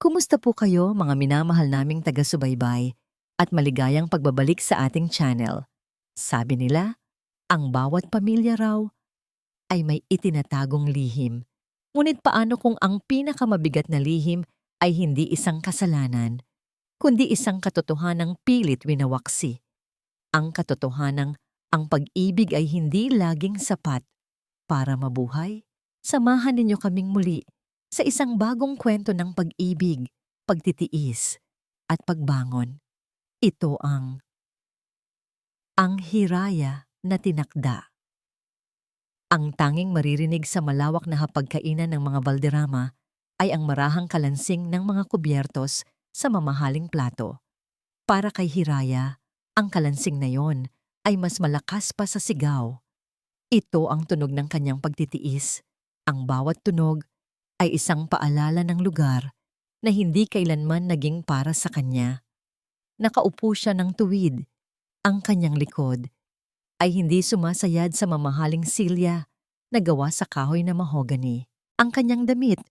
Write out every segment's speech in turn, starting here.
Kumusta po kayo mga minamahal naming taga-subaybay at maligayang pagbabalik sa ating channel? Sabi nila, ang bawat pamilya raw ay may itinatagong lihim. Ngunit paano kung ang pinakamabigat na lihim ay hindi isang kasalanan, kundi isang katotohanang pilit winawaksi? Ang katotohanang ang pag-ibig ay hindi laging sapat para mabuhay? Samahan ninyo kaming muli sa isang bagong kwento ng pag-ibig, pagtitiis, at pagbangon. Ito ang Hiraya na Tinakda. Ang tanging maririnig sa malawak na hapagkainan ng mga Valderrama ay ang marahang kalansing ng mga kubyertos sa mamahaling plato. Para kay Hiraya, ang kalansing na yon ay mas malakas pa sa sigaw. Ito ang tunog ng kanyang pagtitiis. Ang bawat tunog ay isang paalala ng lugar na hindi kailanman naging para sa kanya. Nakaupo siya ng tuwid. Ang kanyang likod ay hindi sumasayad sa mamahaling silya na gawa sa kahoy na mahogany. Ang kanyang damit,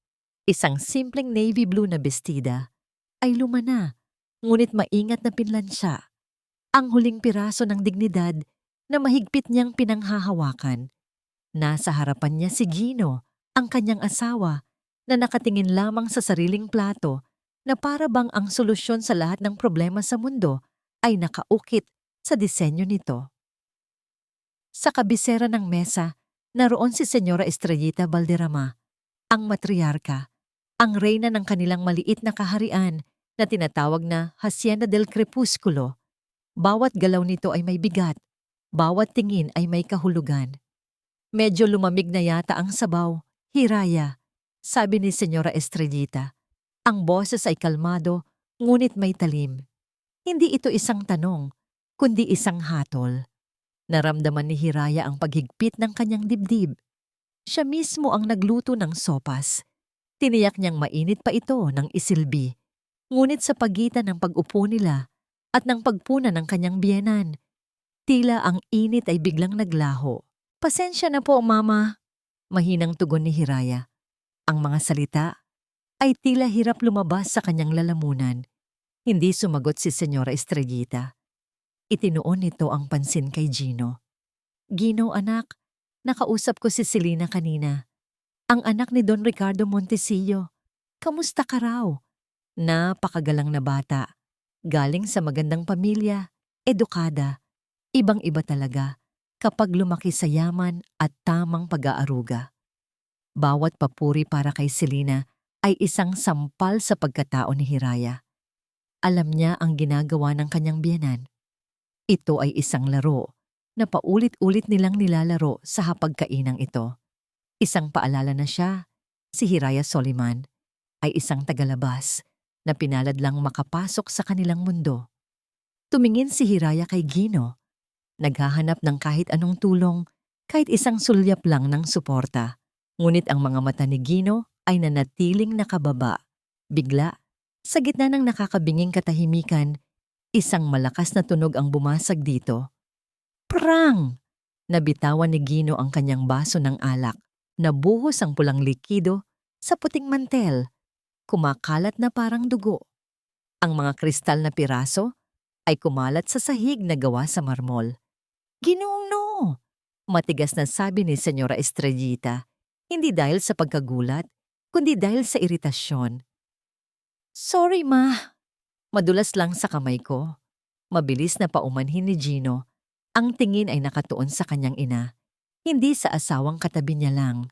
isang simpleng navy blue na bestida, ay luma na, ngunit maingat na pinlansya. Ang huling piraso ng dignidad na mahigpit niyang pinanghahawakan. Nasa harapan niya si Gino, ang kanyang asawa, na nakatingin lamang sa sariling plato na para bang ang solusyon sa lahat ng problema sa mundo ay nakaukit sa disenyo nito. Sa kabisera ng mesa, naroon si Senyora Estrellita Valderrama, ang matriarka, ang reyna ng kanilang maliit na kaharian na tinatawag na Hacienda del Crepúsculo. Bawat galaw nito ay may bigat, bawat tingin ay may kahulugan. Medyo lumamig na yata ang sabaw, Hiraya, sabi ni Senyora Estrellita. Ang boses ay kalmado, ngunit may talim. Hindi ito isang tanong, kundi isang hatol. Naramdaman ni Hiraya ang paghigpit ng kanyang dibdib. Siya mismo ang nagluto ng sopas. Tiniyak niyang mainit pa ito ng isilbi. Ngunit sa pagitan ng pag-upo nila at ng pagpuna ng kanyang biyenan, tila ang init ay biglang naglaho. "Pasensya na po, Mama," mahinang tugon ni Hiraya. Ang mga salita ay tila hirap lumabas sa kanyang lalamunan. Hindi sumagot si Senyora Estrellita. Itinuon nito ang pansin kay Gino. "Gino, anak, nakausap ko si Selena kanina. Ang anak ni Don Ricardo Montesillo. Kamusta ka raw? Napakagalang na bata. Galing sa magandang pamilya, edukada. Ibang-iba talaga kapag lumaki sa yaman at tamang pag-aaruga." Bawat papuri para kay Selena ay isang sampal sa pagkatao ni Hiraya. Alam niya ang ginagawa ng kanyang biyenan. Ito ay isang laro na paulit-ulit nilang nilalaro sa hapagkainang ito. Isang paalala na siya, si Hiraya Soliman, ay isang tagalabas na pinalad lang makapasok sa kanilang mundo. Tumingin si Hiraya kay Gino, naghahanap ng kahit anong tulong, kahit isang sulyap lang ng suporta. Ngunit ang mga mata ni Gino ay nanatiling nakababa. Bigla, sa gitna ng nakakabinging katahimikan, isang malakas na tunog ang bumasag dito. Prang! Nabitawan ni Gino ang kanyang baso ng alak. Nabuhos ang pulang likido sa puting mantel. Kumakalat na parang dugo. Ang mga kristal na piraso ay kumalat sa sahig na gawa sa marmol. "Ginoong no!" Matigas na sabi ni Senyora Estrellita. Hindi dahil sa pagkagulat, kundi dahil sa iritasyon. "Sorry, Ma." Madulas lang sa kamay ko. Mabilis na paumanhin ni Gino. Ang tingin ay nakatuon sa kanyang ina, hindi sa asawang katabi niya lang.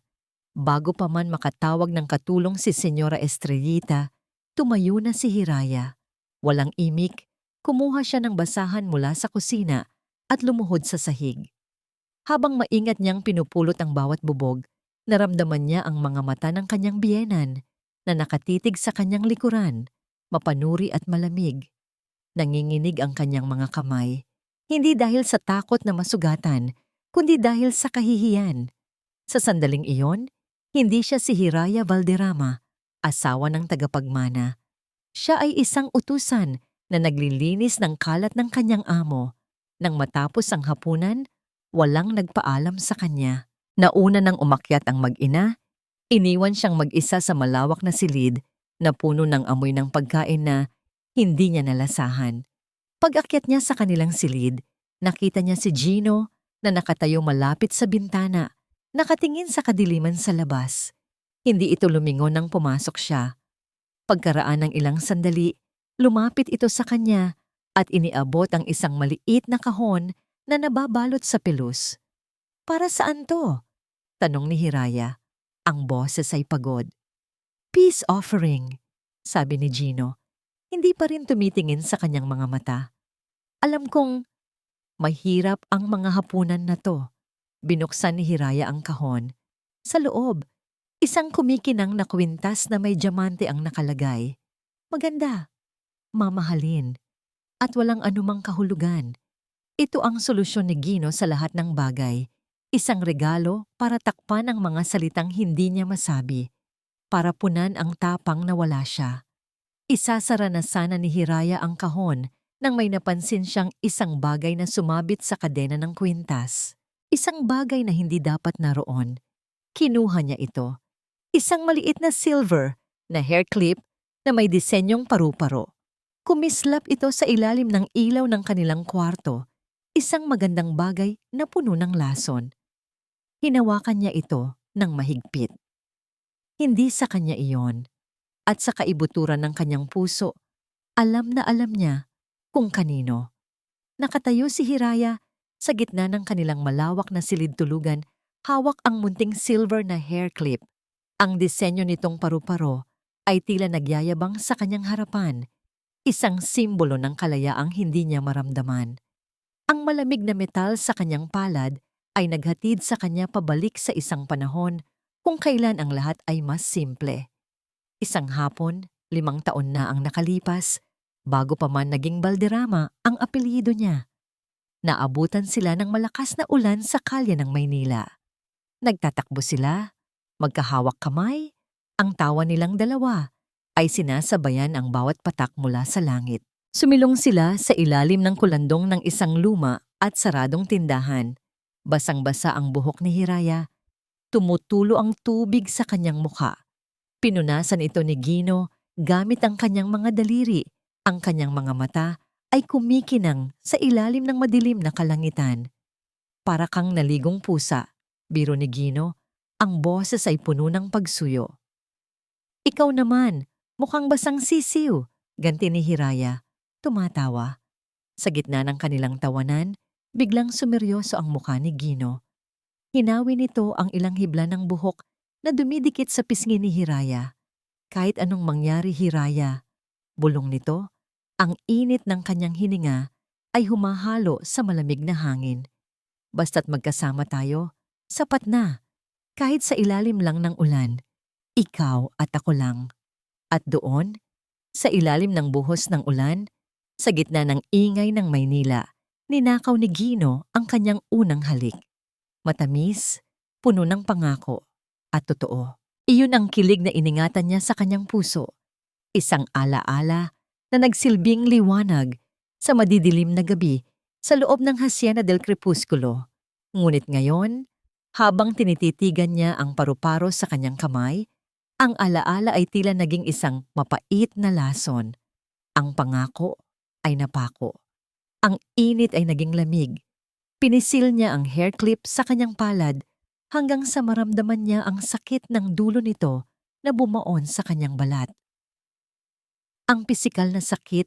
Bago pa man makatawag ng katulong si Senyora Estrellita, tumayo na si Hiraya. Walang imik, kumuha siya ng basahan mula sa kusina at lumuhod sa sahig. Habang maingat niyang pinupulot ang bawat bubog, naramdaman niya ang mga mata ng kanyang biyenan na nakatitig sa kanyang likuran, mapanuri at malamig. Nanginginig ang kanyang mga kamay, hindi dahil sa takot na masugatan, kundi dahil sa kahihiyan. Sa sandaling iyon, hindi siya si Hiraya Valderrama, asawa ng tagapagmana. Siya ay isang utusan na naglilinis ng kalat ng kanyang amo. Nang matapos ang hapunan, walang nagpaalam sa kanya. Nauna nang umakyat ang mag-ina, iniwan siyang mag-isa sa malawak na silid na puno ng amoy ng pagkain na hindi niya nalasahan. Pag-akyat niya sa kanilang silid, nakita niya si Gino na nakatayo malapit sa bintana, nakatingin sa kadiliman sa labas. Hindi ito lumingon nang pumasok siya. Pagkaraan ng ilang sandali, lumapit ito sa kanya at iniabot ang isang maliit na kahon na nababalot sa pelus. "Para saan to?" tanong ni Hiraya. Ang boses ay pagod. "Peace offering," sabi ni Gino. Hindi pa rin tumitingin sa kanyang mga mata. "Alam kong mahirap ang mga hapunan na to." Binuksan ni Hiraya ang kahon. Sa loob, isang kumikinang na kwintas na may diamante ang nakalagay. Maganda, mamahalin, at walang anumang kahulugan. Ito ang solusyon ni Gino sa lahat ng bagay. Isang regalo para takpan ang mga salitang hindi niya masabi, para punan ang tapang na wala siya. Isasara na sana ni Hiraya ang kahon nang may napansin siyang isang bagay na sumabit sa kadena ng kwintas. Isang bagay na hindi dapat naroon. Kinuha niya ito. Isang maliit na silver na hair clip na may disenyong paru-paro. Kumislap ito sa ilalim ng ilaw ng kanilang kwarto. Isang magandang bagay na puno ng lason. Hinawakan niya ito ng mahigpit. Hindi sa kanya iyon. At sa kaibuturan ng kanyang puso, alam na alam niya kung kanino. Nakatayo si Hiraya sa gitna ng kanilang malawak na silid-tulugan, hawak ang munting silver na hair clip. Ang disenyo nitong paru-paro ay tila nagyayabang sa kanyang harapan, isang simbolo ng kalayaang hindi niya maramdaman. Ang malamig na metal sa kanyang palad ay naghatid sa kanya pabalik sa isang panahon kung kailan ang lahat ay mas simple. Isang hapon, 5 taon na ang nakalipas, bago pa man naging Balderrama ang apelyido niya. Naabutan sila ng malakas na ulan sa kalye ng Maynila. Nagtatakbo sila, magkahawak kamay, ang tawa nilang dalawa ay sinasabayan ang bawat patak mula sa langit. Sumilong sila sa ilalim ng kulandong ng isang luma at saradong tindahan. Basang-basa ang buhok ni Hiraya. Tumutulo ang tubig sa kanyang mukha. Pinunasan ito ni Gino gamit ang kanyang mga daliri. Ang kanyang mga mata ay kumikinang sa ilalim ng madilim na kalangitan. Para kang naligong pusa, biro ni Gino, ang boses ay puno ng pagsuyo. "Ikaw naman, mukhang basang sisiw," ganti ni Hiraya. Tumatawa. Sa gitna ng kanilang tawanan, biglang sumeryoso ang mukha ni Gino. Hinawi nito ang ilang hibla ng buhok na dumidikit sa pisngi ni Hiraya. Kahit anong mangyari, Hiraya, bulong nito, ang init ng kanyang hininga ay humahalo sa malamig na hangin. Basta't magkasama tayo, sapat na. Kahit sa ilalim lang ng ulan, ikaw at ako lang. At doon, sa ilalim ng buhos ng ulan, sa gitna ng ingay ng Maynila, ninakaw ni Gino ang kanyang unang halik. Matamis, puno ng pangako, at totoo. Iyon ang kilig na iningatan niya sa kanyang puso. Isang alaala na nagsilbing liwanag sa madidilim na gabi sa loob ng Hacienda del Crepusculo. Ngunit ngayon, habang tinititigan niya ang paru-paro sa kanyang kamay, ang alaala ay tila naging isang mapait na lason. Ang pangako ay napako. Ang init ay naging lamig. Pinisil niya ang hair clip sa kanyang palad hanggang sa maramdaman niya ang sakit ng dulo nito na bumaon sa kanyang balat. Ang pisikal na sakit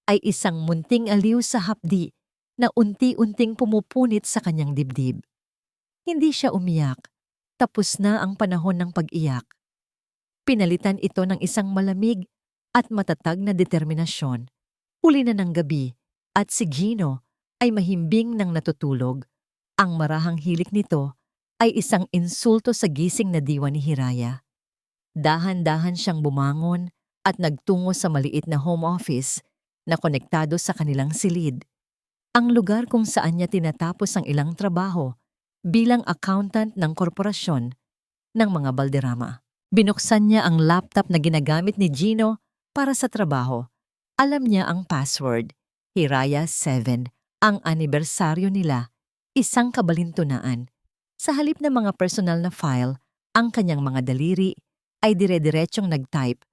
ay isang munting aliw sa hapdi na unti-unting pumupunit sa kanyang dibdib. Hindi siya umiyak. Tapos na ang panahon ng pag-iyak. Pinalitan ito ng isang malamig at matatag na determinasyon. Huli na ng gabi at si Gino ay mahimbing ng natutulog. Ang marahang hilik nito ay isang insulto sa gising na diwa ni Hiraya. Dahan-dahan siyang bumangon at nagtungo sa maliit na home office na konektado sa kanilang silid. Ang lugar kung saan niya tinatapos ang ilang trabaho bilang accountant ng korporasyon ng mga Balderrama. Binuksan niya ang laptop na ginagamit ni Gino para sa trabaho. Alam niya ang password, Hiraya 7, ang anibersaryo nila, isang kabalintunaan. Sa halip ng mga personal na file, ang kanyang mga daliri ay dire-diretsyong nag-type.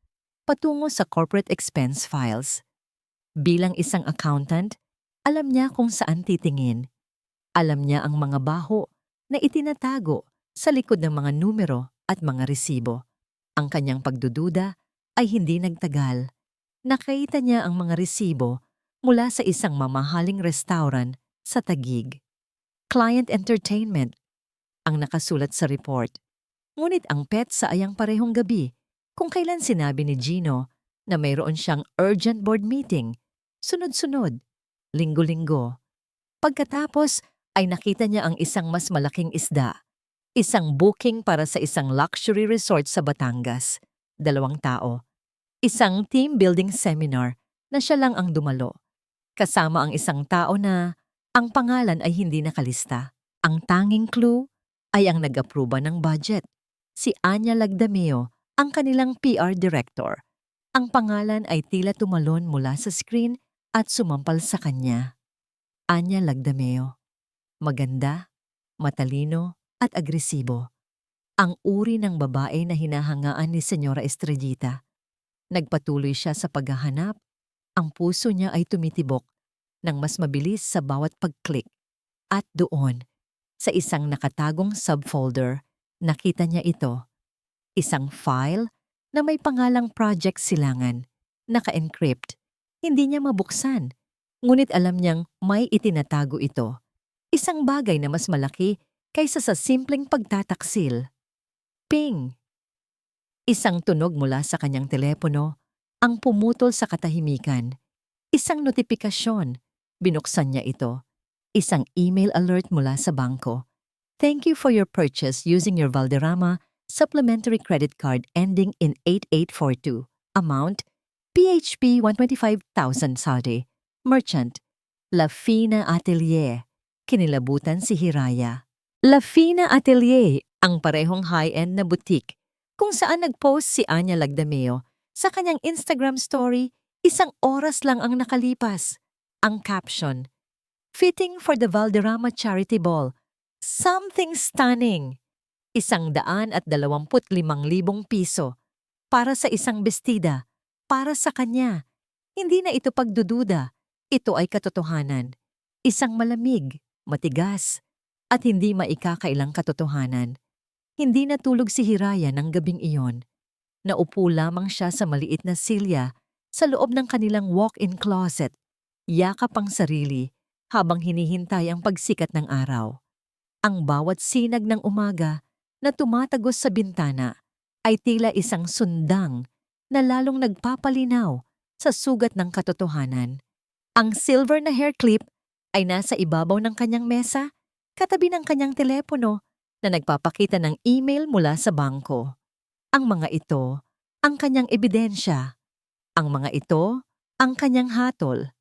patungo sa corporate expense files. Bilang isang accountant, alam niya kung saan titingin. Alam niya ang mga baho na itinatago sa likod ng mga numero at mga resibo. Ang kanyang pagdududa ay hindi nagtagal. Nakita niya ang mga resibo mula sa isang mamahaling restaurant sa Taguig. Client entertainment ang nakasulat sa report. Ngunit ang petsa ay ang parehong gabi kung kailan sinabi ni Gino na mayroon siyang urgent board meeting, sunod-sunod, linggo-linggo. Pagkatapos ay nakita niya ang isang mas malaking isda, isang booking para sa isang luxury resort sa Batangas, 2 tao, isang team building seminar na siya lang ang dumalo, kasama ang isang tao na ang pangalan ay hindi nakalista. Ang tanging clue ay ang nag-aproba ng budget. Si Anya Lagdameo, ang kanilang PR director. Ang pangalan ay tila tumalon mula sa screen at sumampal sa kanya. Anya Lagdameo. Maganda, matalino at agresibo. Ang uri ng babae na hinahangaan ni Senyora Estrellita. Nagpatuloy siya sa paghahanap. Ang puso niya ay tumitibok ng mas mabilis sa bawat pag-click. At doon, sa isang nakatagong subfolder, nakita niya ito. Isang file na may pangalang Project Silangan, naka-encrypt. Hindi niya mabuksan, ngunit alam niyang may itinatago ito. Isang bagay na mas malaki kaysa sa simpleng pagtataksil. Ping! Isang tunog mula sa kanyang telepono ang pumutol sa katahimikan. Isang notifikasyon. Binuksan niya ito. Isang email alert mula sa bangko. Thank you for your purchase using your Valderrama supplementary credit card ending in 8842. Amount, PHP 125,000 Saudi. Merchant, La Fina Atelier. Kinilabutan si Hiraya. La Fina Atelier, ang parehong high-end na boutique, kung saan nag-post si Anya Lagdameo sa kanyang Instagram story, 1 oras lang ang nakalipas. Ang caption, fitting for the Valderrama Charity Ball. Something stunning. 125,000 piso para sa isang bestida, para sa kanya. Hindi na ito pagdududa. Ito ay katotohanan. Isang malamig, matigas, at hindi maikakailang katotohanan. Hindi natulog si Hiraya ng gabing iyon. Naupo lamang siya sa maliit na silya sa loob ng kanilang walk-in closet. Yakap ang sarili habang hinihintay ang pagsikat ng araw. Ang bawat sinag ng umaga na tumatagos sa bintana ay tila isang sundang na lalong nagpapalinaw sa sugat ng katotohanan. Ang silver na hair clip ay nasa ibabaw ng kanyang mesa, katabi ng kanyang telepono na nagpapakita ng email mula sa bangko. Ang mga ito, ang kanyang ebidensya. Ang mga ito, ang kanyang hatol.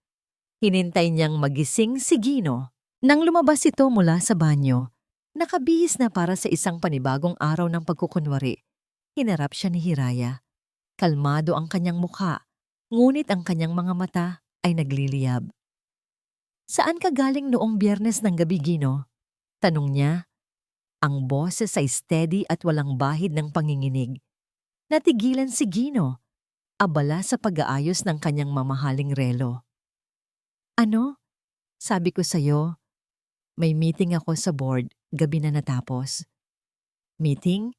Hinintay niyang magising si Gino. Nang lumabas ito mula sa banyo, nakabihis na para sa isang panibagong araw ng pagkukunwari. Hinarap siya ni Hiraya. Kalmado ang kanyang mukha, ngunit ang kanyang mga mata ay nagliliyab. Saan ka galing noong Biyernes ng gabi, Gino? Tanong niya. Ang boses ay steady at walang bahid ng panginginig. Natigilan si Gino, abala sa pag-aayos ng kanyang mamahaling relo. Ano? Sabi ko sa'yo, may meeting ako sa board gabi na natapos. Meeting?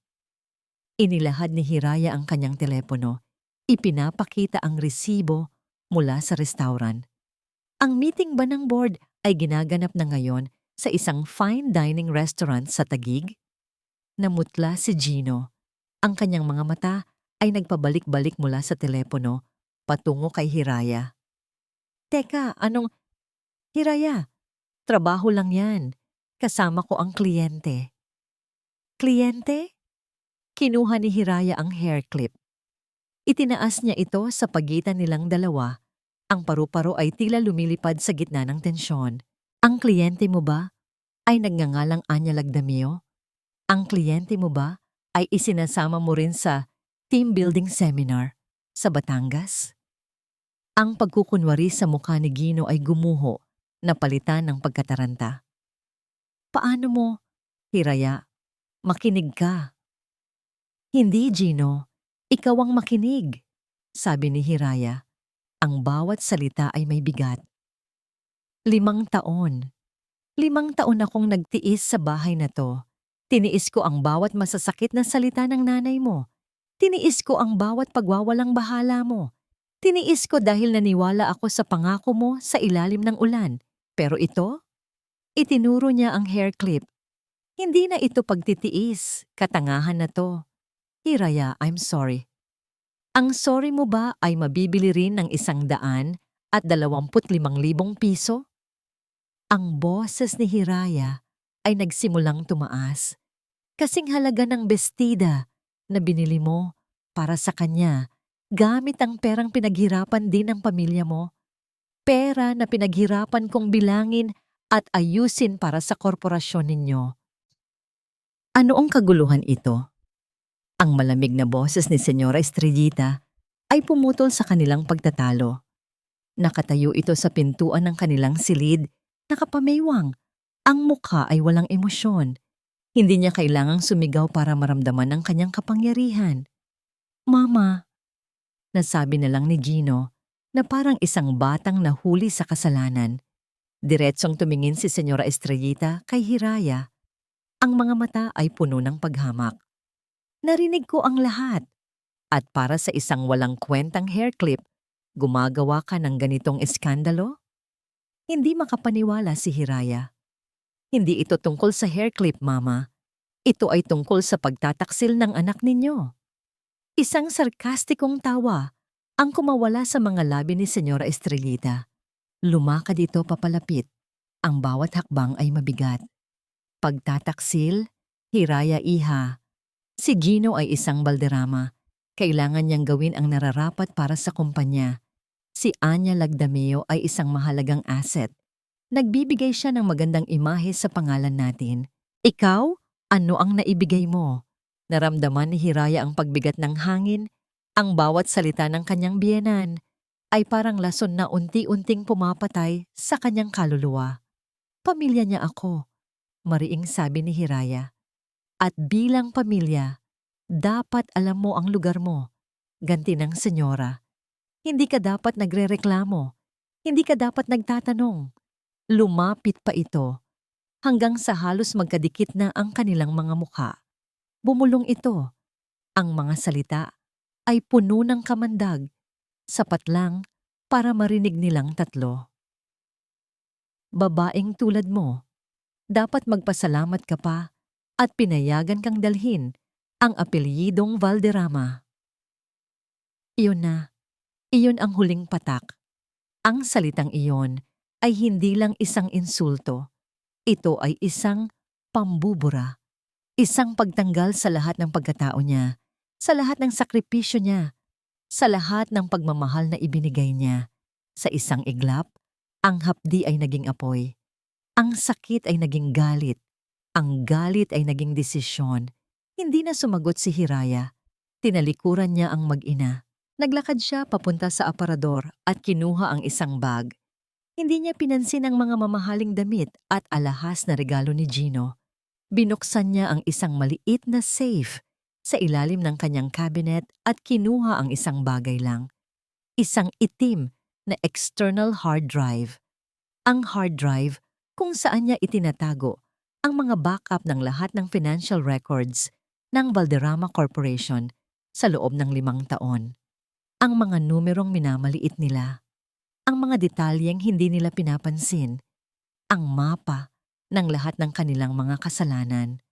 Inilahad ni Hiraya ang kanyang telepono. Ipinapakita ang resibo mula sa restaurant. Ang meeting ba ng board ay ginaganap na ngayon sa isang fine dining restaurant sa Taguig? Namutla si Gino. Ang kanyang mga mata ay nagpabalik-balik mula sa telepono patungo kay Hiraya. Teka, anong... Hiraya, trabaho lang yan. Kasama ko ang kliyente. Kliyente? Kinuha ni Hiraya ang hair clip. Itinaas niya ito sa pagitan nilang dalawa. Ang paru-paro ay tila lumilipad sa gitna ng tensyon. Ang kliyente mo ba ay nagngangalang Anya Lagdameo? Ang kliyente mo ba ay isinasama mo rin sa team building seminar sa Batangas? Ang pagkukunwari sa mukha ni Gino ay gumuho, napalitan ng pagkataranta. Paano mo, Hiraya? Makinig ka. Hindi, Gino. Ikaw ang makinig. sabi ni Hiraya. Ang bawat salita ay may bigat. 5 taon. 5 taon akong nagtiis sa bahay na to. Tiniis ko ang bawat masasakit na salita ng nanay mo. Tiniis ko ang bawat pagwawalang bahala mo. Tiniis ko dahil naniwala ako sa pangako mo sa ilalim ng ulan. Pero ito? Itinuro niya ang hair clip. Hindi na ito pagtitiis. Katangahan na to. Hiraya, I'm sorry. Ang sorry mo ba ay mabibili rin ng 125,000 piso? Ang boses ni Hiraya ay nagsimulang tumaas. Kasing halaga ng bestida na binili mo para sa kanya gamit ang perang pinaghirapan din ng pamilya mo. Pera na pinaghirapan kong bilangin at ayusin para sa korporasyon ninyo. Ano ang kaguluhan ito? Ang malamig na boses ni Senyora Estrellita ay pumutol sa kanilang pagtatalo. Nakatayo ito sa pintuan ng kanilang silid, nakapamaywang. Ang mukha ay walang emosyon. Hindi niya kailangang sumigaw para maramdaman ang kanyang kapangyarihan. Mama, nasabi na lang ni Gino na parang isang batang nahuli sa kasalanan. Diretsong tumingin si Senyora Estrellita kay Hiraya. Ang mga mata ay puno ng paghamak. Narinig ko ang lahat. At para sa isang walang kwentang hair clip, gumagawa ka ng ganitong eskandalo? Hindi makapaniwala si Hiraya. Hindi ito tungkol sa hair clip, Mama. Ito ay tungkol sa pagtataksil ng anak ninyo. Isang sarkastikong tawa ang kumawala sa mga labi ni Senyora Estrellita. Lumakad ito papalapit. Ang bawat hakbang ay mabigat. Pagtataksil, Hiraya iha. Si Gino ay isang balderrama. Kailangan niyang gawin ang nararapat para sa kumpanya. Si Anya Lagdameo ay isang mahalagang asset. Nagbibigay siya ng magandang imahe sa pangalan natin. Ikaw, ano ang naibigay mo? Naramdaman ni Hiraya ang pagbigat ng hangin. Ang bawat salita ng kanyang biyenan ay parang lason na unti-unting pumapatay sa kanyang kaluluwa. Pamilya niya ako, mariing sabi ni Hiraya. At bilang pamilya, dapat alam mo ang lugar mo. Ganti ng senyora. Hindi ka dapat nagrereklamo. Hindi ka dapat nagtatanong. Lumapit pa ito hanggang sa halos magkadikit na ang kanilang mga mukha. Bumulong ito. Ang mga salita ay puno ng kamandag. Sapat lang para marinig nilang tatlo. Babaeng tulad mo, dapat magpasalamat ka pa at pinayagan kang dalhin ang apelyidong Valderrama. Iyon na. Iyon ang huling patak. Ang salitang iyon ay hindi lang isang insulto. Ito ay isang pambubura. Isang pagtanggal sa lahat ng pagkatao niya, sa lahat ng sakripisyo niya, sa lahat ng pagmamahal na ibinigay niya. Sa isang iglap, ang hapdi ay naging apoy. Ang sakit ay naging galit. Ang galit ay naging desisyon. Hindi na sumagot si Hiraya. Tinalikuran niya ang mag-ina. Naglakad siya papunta sa aparador at kinuha ang isang bag. Hindi niya pinansin ang mga mamahaling damit at alahas na regalo ni Gino. Binuksan niya ang isang maliit na safe sa ilalim ng kanyang cabinet at kinuha ang isang bagay lang. Isang itim na external hard drive. Ang hard drive kung saan niya itinatago ang mga backup ng lahat ng financial records ng Valderrama Corporation sa loob ng 5 taon. Ang mga numerong minamaliit nila, ang mga detalyeng hindi nila pinapansin, ang mapa ng lahat ng kanilang mga kasalanan.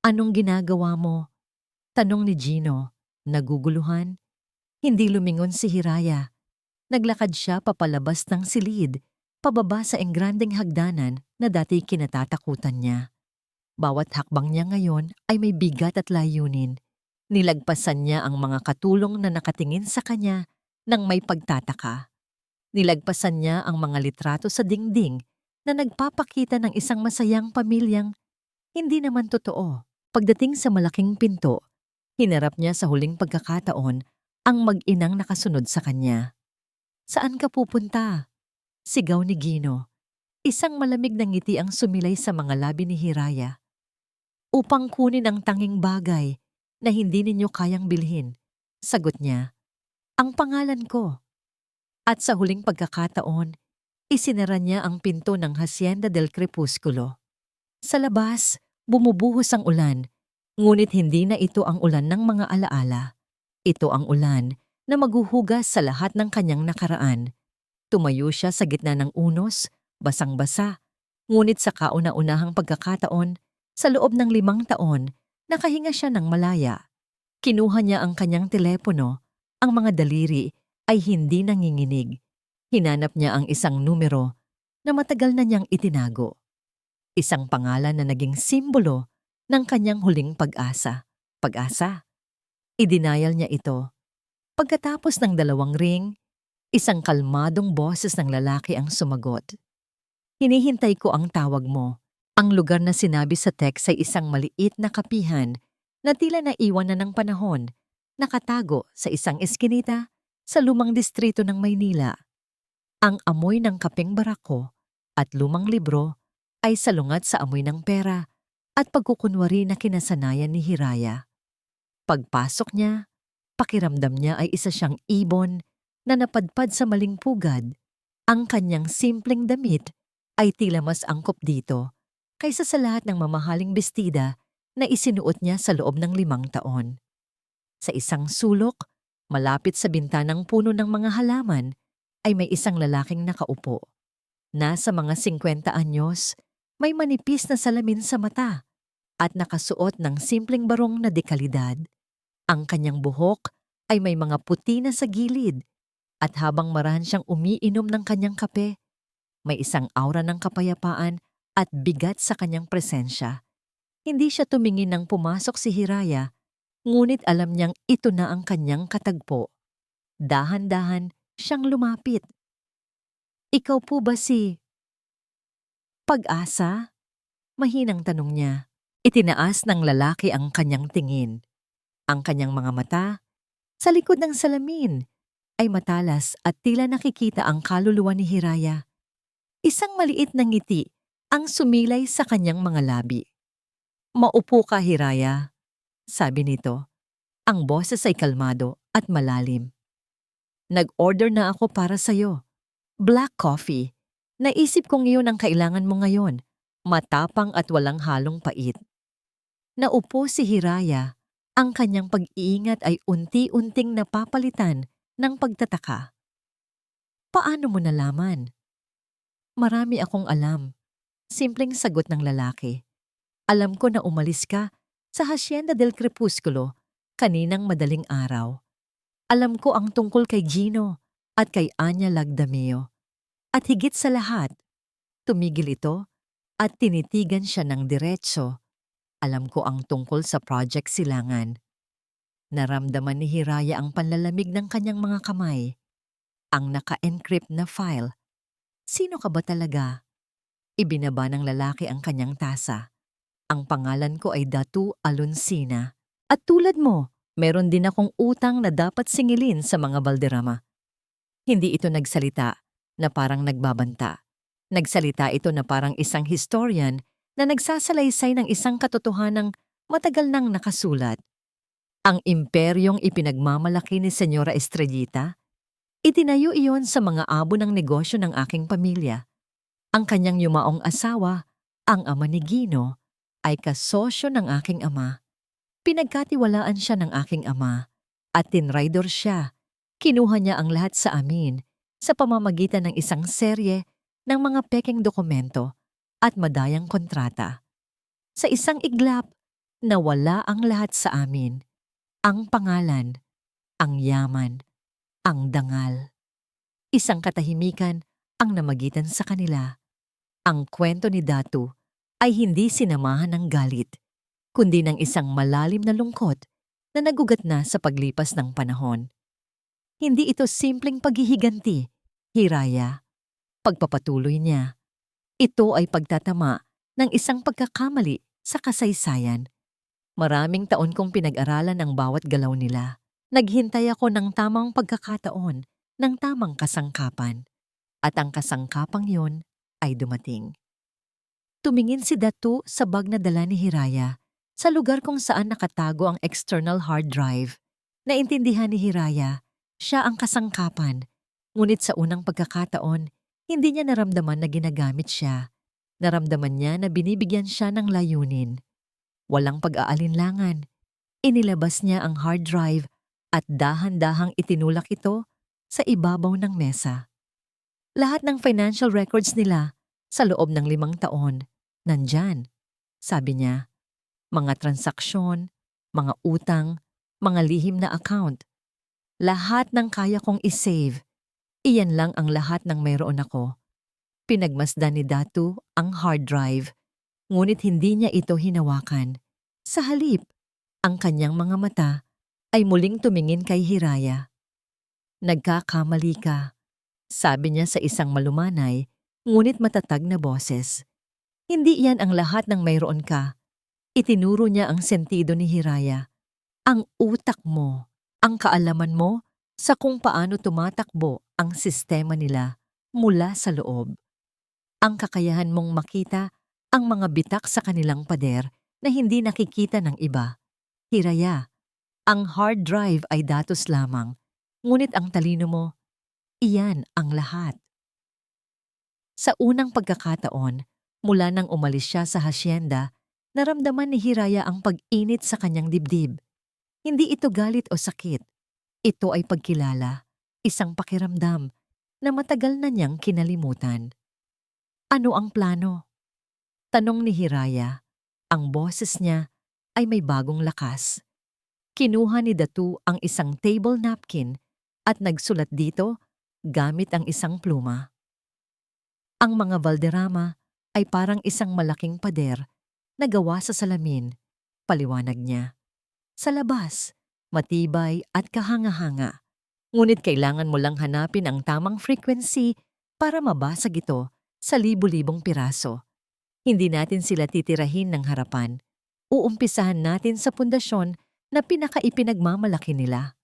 Anong ginagawa mo? Tanong ni Gino, naguguluhan. Hindi lumingon si Hiraya. Naglakad siya papalabas ng silid, pababa sa engrandeng hagdanan na dati kinatatakutan niya. Bawat hakbang niya ngayon ay may bigat at layunin. Nilagpasan niya ang mga katulong na nakatingin sa kanya nang may pagtataka. Nilagpasan niya ang mga litrato sa dingding na nagpapakita ng isang masayang pamilyang hindi naman totoo. Pagdating sa malaking pinto, hinarap niya sa huling pagkakataon ang mag-inang nakasunod sa kanya. Saan ka pupunta? Sigaw ni Gino. Isang malamig na ngiti ang sumilay sa mga labi ni Hiraya. Upang kunin ang tanging bagay na hindi ninyo kayang bilhin, sagot niya. ang pangalan ko. At sa huling pagkakataon, isinara niya ang pinto ng Hacienda del Crepusculo. Sa labas, bumubuhos ang ulan, ngunit hindi na ito ang ulan ng mga alaala. Ito ang ulan na maghuhugas sa lahat ng kanyang nakaraan. Tumayo siya sa gitna ng unos, basang-basa, ngunit sa kauna-unahang pagkakataon, sa loob ng 5 taon, nakahinga siya ng malaya. Kinuha niya ang kanyang telepono, ang mga daliri ay hindi nanginginig. Hinanap niya ang isang numero na matagal na niyang itinago. Isang pangalan na naging simbolo ng kanyang huling pag-asa. Pag-asa. Idinayal niya ito. Pagkatapos ng 2 ring, isang kalmadong boses ng lalaki ang sumagot. Hinihintay ko ang tawag mo. Ang lugar na sinabi sa text ay isang maliit na kapihan na tila naiwan na ng panahon, nakatago sa isang eskinita sa lumang distrito ng Maynila. Ang amoy ng kapeng barako at lumang libro ay salungat sa amoy ng pera at pagkukunwari na kinasanayan ni Hiraya. Pagpasok niya, pakiramdam niya ay isa siyang ibon na napadpad sa maling pugad. Ang kanyang simpleng damit ay tila mas angkop dito kaysa sa lahat ng mamahaling bestida na isinuot niya sa loob ng 5 taon. Sa isang sulok, malapit sa bintanang puno ng mga halaman, ay may isang lalaking nakaupo. Nasa mga 50 anyos, may manipis na salamin sa mata at nakasuot ng simpleng barong na dekalidad. Ang kanyang buhok ay may mga puti na sa gilid at habang marahan siyang umiinom ng kanyang kape, may isang aura ng kapayapaan at bigat sa kanyang presensya. Hindi siya tumingin nang pumasok si Hiraya, ngunit alam niyang ito na ang kanyang katagpo. Dahan-dahan siyang lumapit. Ikaw po ba si Pag-asa? Mahinang tanong niya. Itinaas ng lalaki ang kanyang tingin. Ang kanyang mga mata, sa likod ng salamin, ay matalas at tila nakikita ang kaluluwa ni Hiraya. Isang maliit na ngiti ang sumilay sa kanyang mga labi. Maupo ka, Hiraya, sabi nito. Ang boses ay kalmado at malalim. Nag-order na ako para sa'yo. Black coffee. Naisip kong iyon ang kailangan mo ngayon. Matapang at walang halong pait. Naupo si Hiraya. Ang kanyang pag-iingat ay unti-unting napapalitan ng pagtataka. Paano mo nalaman? Marami akong alam. Simpleng sagot ng lalaki. Alam ko na umalis ka sa Hacienda del Crepusculo kaninang madaling araw. Alam ko ang tungkol kay Gino at kay Anya Lagdameo. At higit sa lahat, tumigil ito at tinitigan siya ng diretso. Alam ko ang tungkol sa Project Silangan. Naramdaman ni Hiraya ang panlalamig ng kanyang mga kamay. Ang naka-encrypt na file. Sino ka ba talaga? Ibinaba ng lalaki ang kanyang tasa. Ang pangalan ko ay Datu Alonsina. At tulad mo, meron din akong utang na dapat singilin sa mga Valderrama. Hindi ito nagsalita na parang nagbabanta. Nagsalita ito na parang isang historian na nagsasalaysay ng isang katotohanang matagal nang nakasulat. Ang imperyong ipinagmamalaki ni Senyora Estrellita, itinayo iyon sa mga abo ng negosyo ng aking pamilya. Ang kanyang yumaong asawa, ang ama ni Gino, ay kasosyo ng aking ama. Pinagkatiwalaan siya ng aking ama at tinraidor siya. Kinuha niya ang lahat sa amin sa pamamagitan ng isang serye ng mga pekeng dokumento at madayang kontrata. Sa isang iglap, nawala ang lahat sa amin. Ang pangalan, ang yaman, ang dangal. Isang katahimikan ang namagitan sa kanila. Ang kwento ni Datu ay hindi sinamahan ng galit, kundi ng isang malalim na lungkot na nagugat na sa paglipas ng panahon. Hindi ito simpleng paghihiganti, Hiraya. Pagpapatuloy niya. Ito ay pagtatama ng isang pagkakamali sa kasaysayan. Maraming taon kong pinag-aralan ang bawat galaw nila. Naghintay ako ng tamang pagkakataon, ng tamang kasangkapan. At ang kasangkapang yon ay dumating. Tumingin si Datu sa bag na dala ni Hiraya sa lugar kung saan nakatago ang external hard drive. Naintindihan ni Hiraya Siya ang kasangkapan. Ngunit sa unang pagkakataon, hindi niya naramdaman na ginagamit siya. Naramdaman niya na binibigyan siya ng layunin. Walang pag-aalinlangan. Inilabas niya ang hard drive at dahan-dahang itinulak ito sa ibabaw ng mesa. Lahat ng financial records nila sa loob ng 5 taon, nandyan. Sabi niya, mga transaksyon, mga utang, mga lihim na account. Lahat ng kaya kong isave. Iyan lang ang lahat ng mayroon ako. Pinagmasdan ni Datu ang hard drive, ngunit hindi niya ito hinawakan. Sa halip, ang kanyang mga mata ay muling tumingin kay Hiraya. Nagkakamali ka, sabi niya sa isang malumanay, ngunit matatag na boses. Hindi iyan ang lahat ng mayroon ka. Itinuro niya ang sentido ni Hiraya. Ang utak mo, ang kaalaman mo sa kung paano tumatakbo ang sistema nila mula sa loob. Ang kakayahan mong makita ang mga bitak sa kanilang pader na hindi nakikita ng iba. Hiraya, ang hard drive ay datos lamang, ngunit ang talino mo, iyan ang lahat. Sa unang pagkakataon, mula nang umalis siya sa hasyenda, naramdaman ni Hiraya ang pag-init sa kanyang dibdib. Hindi ito galit o sakit. Ito ay pagkilala, isang pakiramdam na matagal na niyang kinalimutan. Ano ang plano? Tanong ni Hiraya. Ang boses niya ay may bagong lakas. Kinuha ni Datu ang isang table napkin at nagsulat dito gamit ang isang pluma. Ang mga Valderrama ay parang isang malaking pader na gawa sa salamin, paliwanag niya. Sa labas, matibay at kahanga-hanga. Ngunit kailangan mo lang hanapin ang tamang frequency para mabasag ito sa libu-libong piraso. Hindi natin sila titirahin ng harapan. Uumpisahan natin sa pundasyon na pinakaipinagmamalaki nila.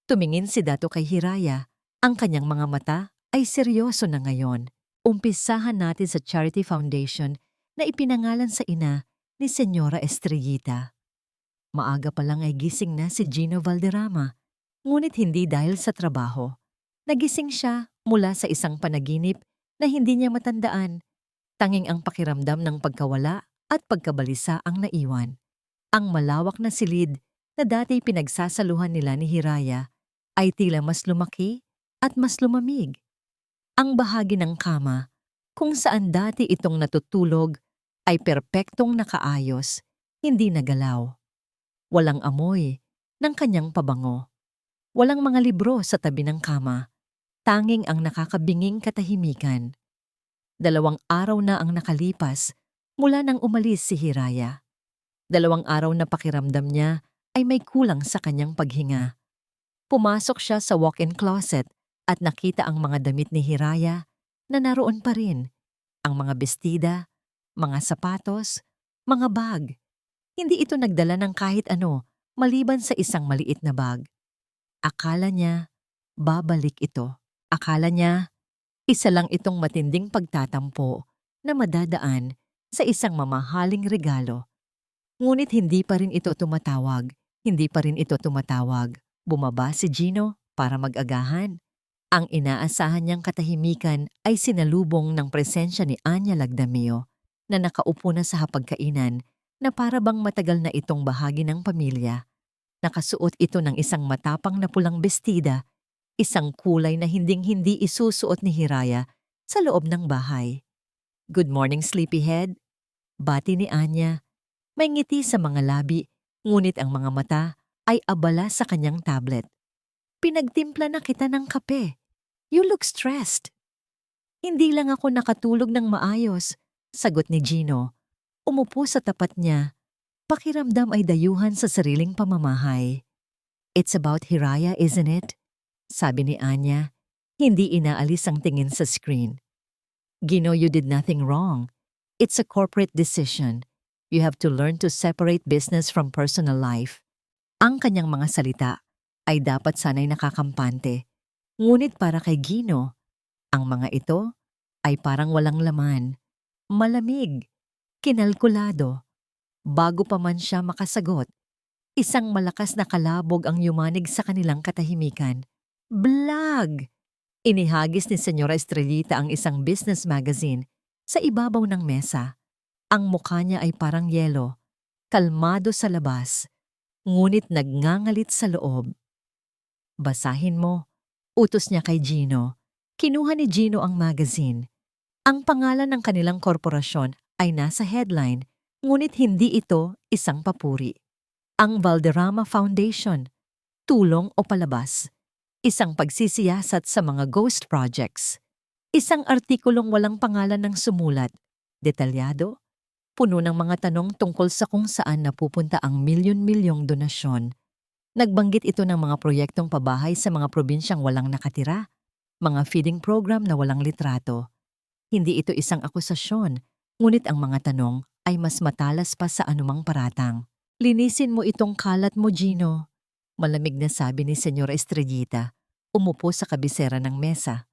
Tumingin si Dato kay Hiraya. Ang kanyang mga mata ay seryoso na ngayon. Umpisahan natin sa Charity Foundation na ipinangalan sa ina ni Senyora Estrellita. Maaga pa lang ay gising na si Gino Valderrama, ngunit hindi dahil sa trabaho. Nagising siya mula sa isang panaginip na hindi niya matandaan. Tanging ang pakiramdam ng pagkawala at pagkabalisa ang naiwan. Ang malawak na silid na dati pinagsasaluhan nila ni Hiraya ay tila mas lumaki at mas lumamig. Ang bahagi ng kama, kung saan dati itong natutulog, ay perpektong nakaayos, hindi nagalaw. Walang amoy ng kanyang pabango. Walang mga libro sa tabi ng kama. Tanging ang nakakabinging katahimikan. 2 araw na ang nakalipas mula nang umalis si Hiraya. 2 araw na pakiramdam niya ay may kulang sa kanyang paghinga. Pumasok siya sa walk-in closet at nakita ang mga damit ni Hiraya na naroon pa rin. Ang mga bestida, mga sapatos, mga bag. Hindi ito nagdala ng kahit ano maliban sa isang maliit na bag. Akala niya, babalik ito. Akala niya, isa lang itong matinding pagtatampo na madadaan sa isang mamahaling regalo. Ngunit hindi pa rin ito tumatawag. Hindi pa rin ito tumatawag. Bumaba si Gino para mag-agahan. Ang inaasahan niyang katahimikan ay sinalubong ng presensya ni Anya Lagdameo na nakaupo na sa hapagkainan na para bang matagal na itong bahagi ng pamilya. Nakasuot ito ng isang matapang na pulang bestida, isang kulay na hinding-hindi isusuot ni Hiraya sa loob ng bahay. "Good morning, sleepyhead," bati ni Anya. May ngiti sa mga labi, ngunit ang mga mata ay abala sa kanyang tablet. "Pinagtimpla na kita ng kape. You look stressed." "Hindi lang ako nakatulog ng maayos," sagot ni Gino. Umupo sa tapat niya. Pakiramdam ay dayuhan sa sariling pamamahay. "It's about Hiraya, isn't it?" sabi ni Anya. Hindi inaalis ang tingin sa screen. "Gino, you did nothing wrong. It's a corporate decision. You have to learn to separate business from personal life." Ang kanyang mga salita ay dapat sanay nakakampante. Ngunit para kay Gino, ang mga ito ay parang walang laman. Malamig, kinalkulado. Bago pa man siya makasagot, isang malakas na kalabog ang yumanig sa kanilang katahimikan. Blag! Inihagis ni Senyora Estrellita ang isang business magazine sa ibabaw ng mesa. Ang mukha niya ay parang yelo, kalmado sa labas, ngunit nagngangalit sa loob. Basahin mo, utos niya kay Gino. Kinuha ni Gino ang magazine. Ang pangalan ng kanilang korporasyon ay nasa headline, ngunit hindi ito isang papuri. Ang Valderrama Foundation, tulong o palabas. Isang pagsisiyasat sa mga ghost projects. Isang artikulong walang pangalan ng sumulat. Detalyado, puno ng mga tanong tungkol sa kung saan napupunta ang milyon-milyong donasyon. Nagbanggit ito ng mga proyektong pabahay sa mga probinsyang walang nakatira, mga feeding program na walang litrato. Hindi ito isang akusasyon, ngunit ang mga tanong ay mas matalas pa sa anumang paratang. Linisin mo itong kalat mo, Gino. Malamig na sabi ni Senyora Estrellita, umupo sa kabisera ng mesa.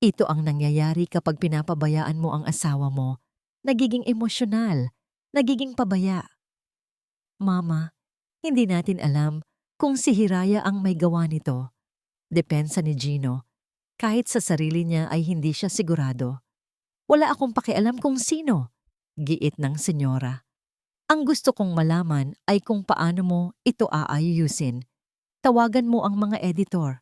Ito ang nangyayari kapag pinapabayaan mo ang asawa mo. Nagiging emosyonal, nagiging pabaya. Mama, hindi natin alam kung si Hiraya ang may gawa nito. Depensa ni Gino. Kahit sa sarili niya ay hindi siya sigurado. Wala akong pakialam kung sino, giit ng senyora. Ang gusto kong malaman ay kung paano mo ito aayusin. Tawagan mo ang mga editor.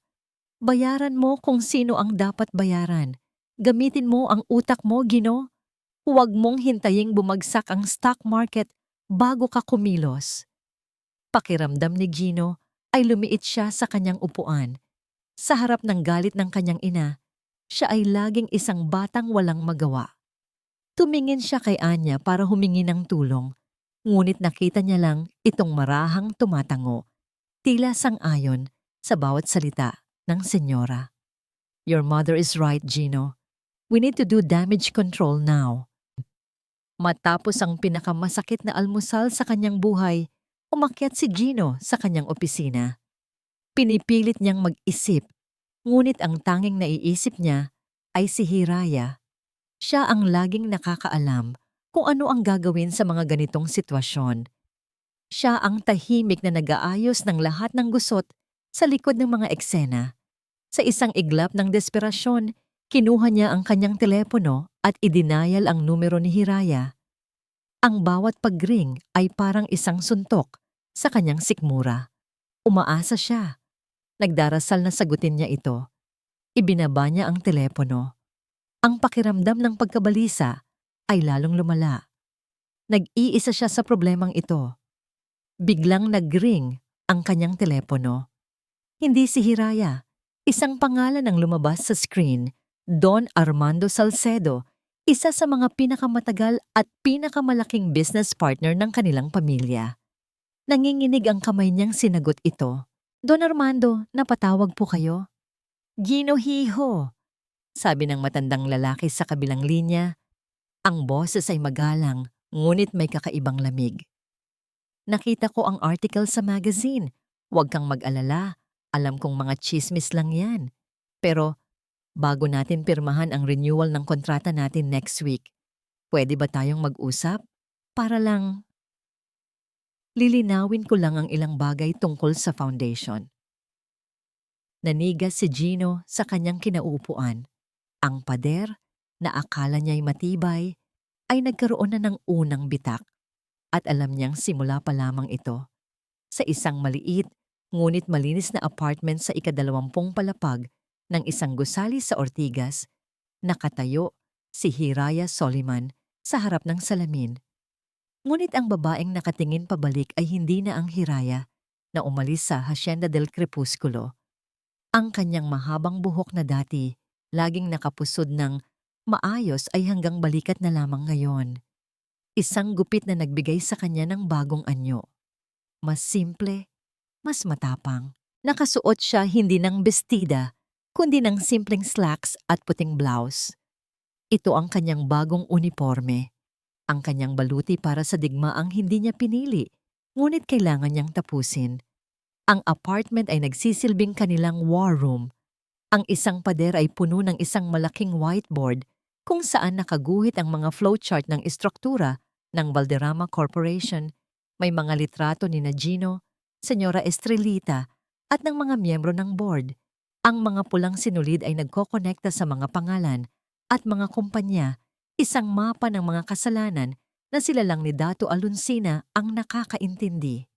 Bayaran mo kung sino ang dapat bayaran. Gamitin mo ang utak mo, Gino. Huwag mong hintaying bumagsak ang stock market bago ka kumilos. Pakiramdam ni Gino ay lumiit siya sa kanyang upuan. Sa harap ng galit ng kanyang ina, siya ay laging isang batang walang magawa. Tumingin siya kay Anya para humingi ng tulong, ngunit nakita niya lang itong marahang tumatango, tila sang-ayon sa bawat salita ng senyora. Your mother is right, Gino. We need to do damage control now. Matapos ang pinakamasakit na almusal sa kanyang buhay, umakyat si Gino sa kanyang opisina. Pinipilit niyang mag-isip, ngunit ang tanging naiisip niya ay si Hiraya. Siya ang laging nakakaalam kung ano ang gagawin sa mga ganitong sitwasyon. Siya ang tahimik na nag-aayos ng lahat ng gusot sa likod ng mga eksena. Sa isang iglap ng desperasyon, kinuha niya ang kanyang telepono at idinayal ang numero ni Hiraya. Ang bawat pag-ring ay parang isang suntok sa kanyang sikmura. Umaasa siya. Nagdarasal na sagutin niya ito. Ibinaba niya ang telepono. Ang pakiramdam ng pagkabalisa ay lalong lumala. Nag-iisa siya sa problemang ito. Biglang nag-ring ang kanyang telepono. Hindi si Hiraya. Isang pangalan ang lumabas sa screen, Don Armando Salcedo, isa sa mga pinakamatagal at pinakamalaking business partner ng kanilang pamilya. Nanginginig ang kamay niyang sinagot ito. Don Armando, napatawag po kayo? Gino Hijo, sabi ng matandang lalaki sa kabilang linya. Ang boses ay magalang, ngunit may kakaibang lamig. Nakita ko ang article sa magazine. Huwag kang mag-alala. Alam kong mga chismis lang yan. Pero bago natin pirmahan ang renewal ng kontrata natin next week, pwede ba tayong mag-usap? Para lang lilinawin ko lang ang ilang bagay tungkol sa foundation. Nanigas si Gino sa kanyang kinauupuan. Ang pader, na akala niya'y matibay, ay nagkaroon na ng unang bitak. At alam niyang simula pa lamang ito. Sa isang maliit, ngunit malinis na apartment sa ika-20 palapag ng isang gusali sa Ortigas, nakatayo si Hiraya Soliman sa harap ng salamin. Ngunit ang babaeng nakatingin pabalik ay hindi na ang Hiraya na umalis sa Hacienda del Crepusculo. Ang kanyang mahabang buhok na dati, laging nakapusod ng maayos ay hanggang balikat na lamang ngayon. Isang gupit na nagbigay sa kanya ng bagong anyo. Mas simple, mas matapang. Nakasuot siya hindi ng bestida, kundi ng simpleng slacks at puting blouse. Ito ang kanyang bagong uniforme. Ang kanyang baluti para sa digmaang hindi niya pinili, ngunit kailangan niyang tapusin. Ang apartment ay nagsisilbing kanilang war room. Ang isang pader ay puno ng isang malaking whiteboard kung saan nakaguhit ang mga flowchart ng istruktura ng Valderrama Corporation. May mga litrato ni Gino, Senyora Estrellita at ng mga miyembro ng board. Ang mga pulang sinulid ay nagkokonekta sa mga pangalan at mga kumpanya, isang mapa ng mga kasalanan na sila lang ni Dato Alunsina ang nakakaintindi.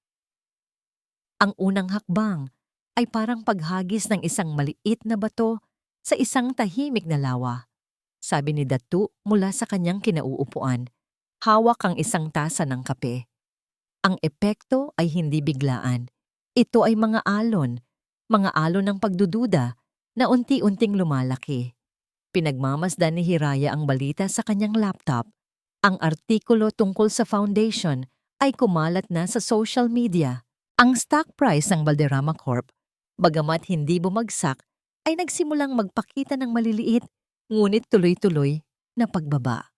Ang unang hakbang ay parang paghagis ng isang maliit na bato sa isang tahimik na lawa. Sabi ni Datu mula sa kanyang kinauupuan, hawak ang isang tasa ng kape. Ang epekto ay hindi biglaan. Ito ay mga alon ng pagdududa na unti-unting lumalaki. Pinagmamasdan ni Hiraya ang balita sa kanyang laptop. Ang artikulo tungkol sa foundation ay kumalat na sa social media. Ang stock price ng Valderrama Corp, bagamat hindi bumagsak, ay nagsimulang magpakita ng maliliit ngunit tuloy-tuloy na pagbaba.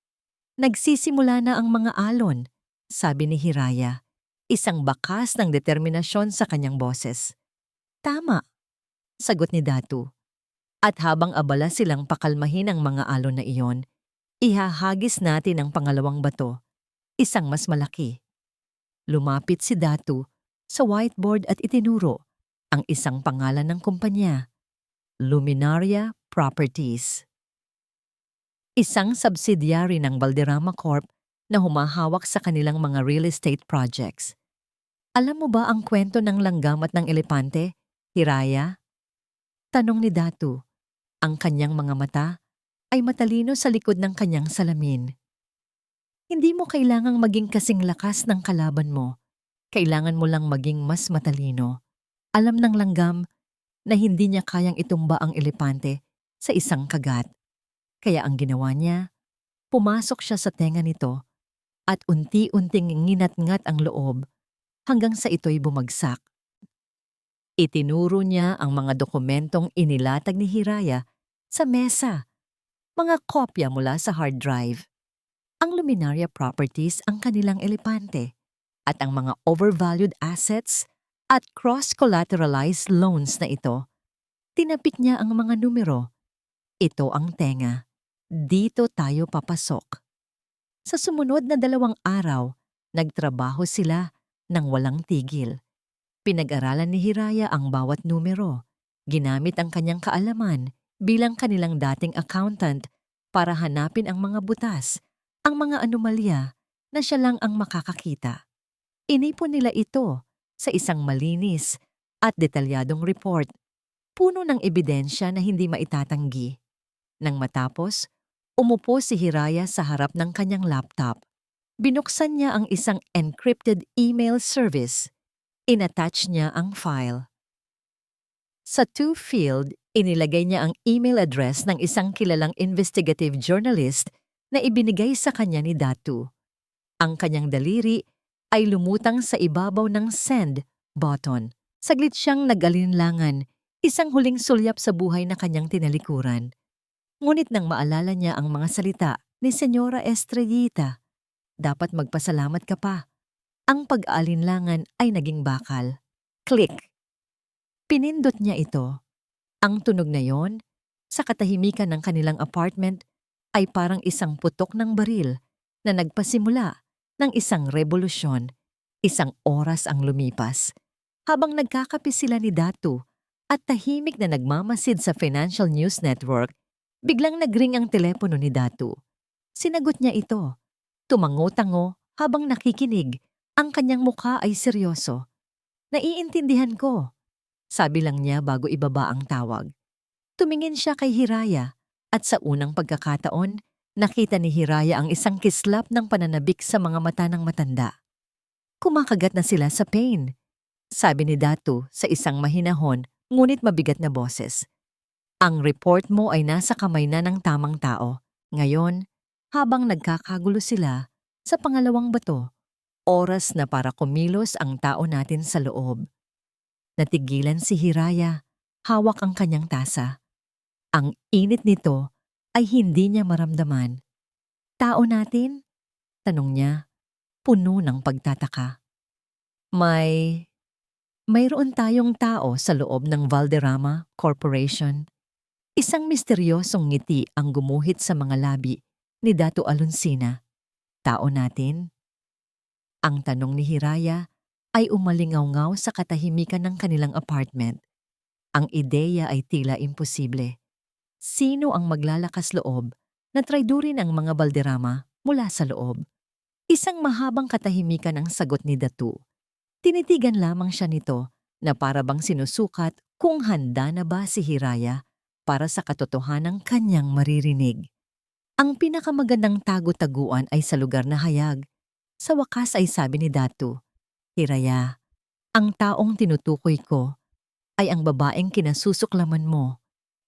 Nagsisimula na ang mga alon, sabi ni Hiraya, isang bakas ng determinasyon sa kanyang boses. Tama, sagot ni Datu. At habang abala silang pakalmahin ang mga alon na iyon, ihahagis natin ang pangalawang bato, isang mas malaki. Lumapit si Datu sa whiteboard at itinuro ang isang pangalan ng kumpanya, Luminaria Properties. Isang subsidiary ng Valderrama Corp na humahawak sa kanilang mga real estate projects. Alam mo ba ang kwento ng langgam at ng elepante, Hiraya? Tanong ni Datu. Ang kanyang mga mata ay matalino sa likod ng kanyang salamin. Hindi mo kailangang maging kasing lakas ng kalaban mo. Kailangan mo lang maging mas matalino. Alam ng langgam na hindi niya kayang itumba ang elepante sa isang kagat. Kaya ang ginawa niya, pumasok siya sa tenga nito at unti-unting nginat-ngat ang loob hanggang sa ito'y bumagsak. Itinuro niya ang mga dokumentong inilatag ni Hiraya sa mesa, mga kopya mula sa hard drive. Ang Luminaria Properties ang kanilang elepante at ang mga overvalued assets at cross-collateralized loans na ito. Tinapik niya ang mga numero. Ito ang tenga. Dito tayo papasok. Sa sumunod na 2 araw, nagtrabaho sila ng walang tigil. Pinag-aralan ni Hiraya ang bawat numero. Ginamit ang kanyang kaalaman bilang kanilang dating accountant para hanapin ang mga butas, ang mga anomalya na siya lang ang makakakita. Inipon nila ito sa isang malinis at detalyadong report, puno ng ebidensya na hindi maitatanggi. Nang matapos, umupo si Hiraya sa harap ng kanyang laptop. Binuksan niya ang isang encrypted email service. Inattach niya ang file. Sa to field, inilagay niya ang email address ng isang kilalang investigative journalist na ibinigay sa kanya ni Datu. Ang kanyang daliri ay lumutang sa ibabaw ng send button. Saglit siyang nag-alinlangan, isang huling sulyap sa buhay na kanyang tinalikuran. Ngunit nang maalala niya ang mga salita ni Senyora Estrellita, dapat magpasalamat ka pa. Ang pag-aalinlangan ay naging bakal. Click! Pinindot niya ito. Ang tunog na yon, sa katahimikan ng kanilang apartment, ay parang isang putok ng baril na nagpasimula ng isang revolusyon. Isang oras ang lumipas. Habang nagkakape sila ni Datu at tahimik na nagmamasid sa Financial News Network, biglang nagring ang telepono ni Datu. Sinagot niya ito. Tumango-tango habang nakikinig. Ang kanyang mukha ay seryoso. Naiintindihan ko, sabi lang niya bago ibaba ang tawag. Tumingin siya kay Hiraya at sa unang pagkakataon, nakita ni Hiraya ang isang kislap ng pananabik sa mga mata ng matanda. Kumakagat na sila sa pain, sabi ni Datu sa isang mahinahon ngunit mabigat na boses. Ang report mo ay nasa kamay na ng tamang tao. Ngayon, habang nagkakagulo sila sa pangalawang bato, oras na para kumilos ang tao natin sa loob. Natigilan si Hiraya, hawak ang kanyang tasa. Ang init nito ay hindi niya maramdaman. Tao natin? Tanong niya, puno ng pagtataka. Mayroon tayong tao sa loob ng Valderrama Corporation. Isang misteryosong ngiti ang gumuhit sa mga labi ni Dato Alunsina. Tao natin? Ang tanong ni Hiraya ay umalingaw-ngaw sa katahimikan ng kanilang apartment. Ang ideya ay tila imposible. Sino ang maglalakas loob na traidurin ang mga Valderrama mula sa loob? Isang mahabang katahimikan ang sagot ni Datu. Tinitigan lamang siya nito na para bang sinusukat kung handa na ba si Hiraya para sa katotohanang kanyang maririnig. Ang pinakamagandang tago-taguan ay sa lugar na hayag. Sa wakas ay sabi ni Datu, "Hiraya, ang taong tinutukoy ko ay ang babaeng kinasusuklaman mo."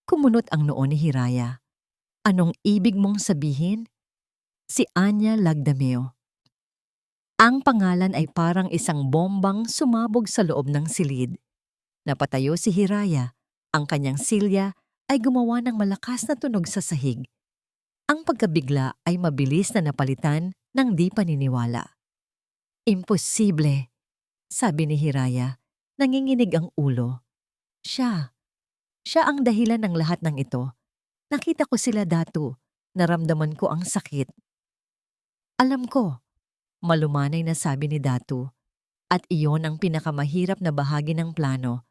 Kumunot ang noo ni Hiraya. "Anong ibig mong sabihin?" Si Anya Lagdameo. Ang pangalan ay parang isang bombang sumabog sa loob ng silid. Napatayo si Hiraya. Ang kanyang silya ay gumawa ng malakas na tunog sa sahig. Ang pagkabigla ay mabilis na napalitan ng di paniniwala. "Imposible," sabi ni Hiraya. Nanginginig ang ulo. Siya ang dahilan ng lahat ng ito. Nakita ko sila, Datu. Naramdaman ko ang sakit. "Alam ko," malumanay na sabi ni Datu. "At iyon ang pinakamahirap na bahagi ng plano.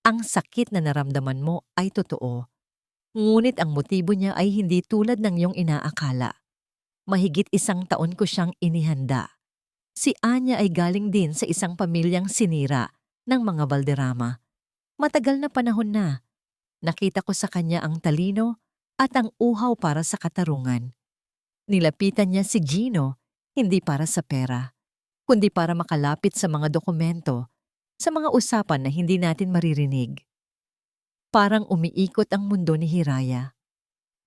Ang sakit na naramdaman mo ay totoo. Ngunit ang motibo niya ay hindi tulad ng iyong inaakala. Mahigit 1 taon ko siyang inihanda. Si Anya ay galing din sa isang pamilyang sinira ng mga Valderrama. Matagal na panahon na. Nakita ko sa kanya ang talino at ang uhaw para sa katarungan. Nilapitan niya si Gino hindi para sa pera, kundi para makalapit sa mga dokumento, sa mga usapan na hindi natin maririnig." Parang umiikot ang mundo ni Hiraya.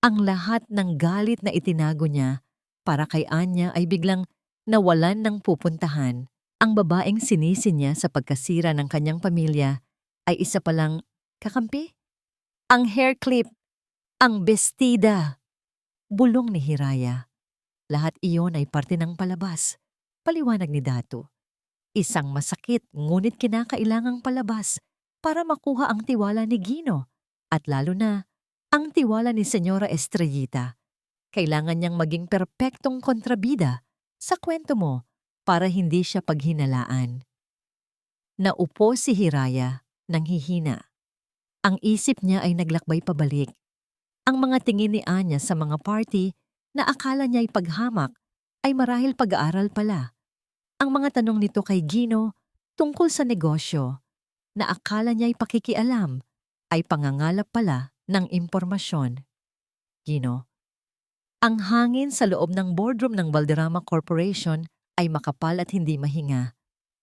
Ang lahat ng galit na itinago niya para kay Anya ay biglang nawalan ng pupuntahan. Ang babaeng sinisi niya sa pagkasira ng kanyang pamilya ay isa palang kakampi. Ang hair clip, ang bestida. Bulong ni Hiraya. Lahat iyon ay parte ng palabas. Paliwanag ni Datu. Isang masakit ngunit kinakailangang palabas para makuha ang tiwala ni Gino at lalo na ang tiwala ni Senyora Estrellita. Kailangan niyang maging perpektong kontrabida sa kwento mo para hindi siya paghinalaan. Naupo si Hiraya nang hihina. Ang isip niya ay naglakbay pabalik. Ang mga tingin ni Anya sa mga party na akala niya'y paghamak ay marahil pag-aaral pala. Ang mga tanong nito kay Gino tungkol sa negosyo na akala niya'y pakikialam ay pangangalap pala ng impormasyon. Gino, ang hangin sa loob ng boardroom ng Valderrama Corporation ay makapal at hindi mahinga.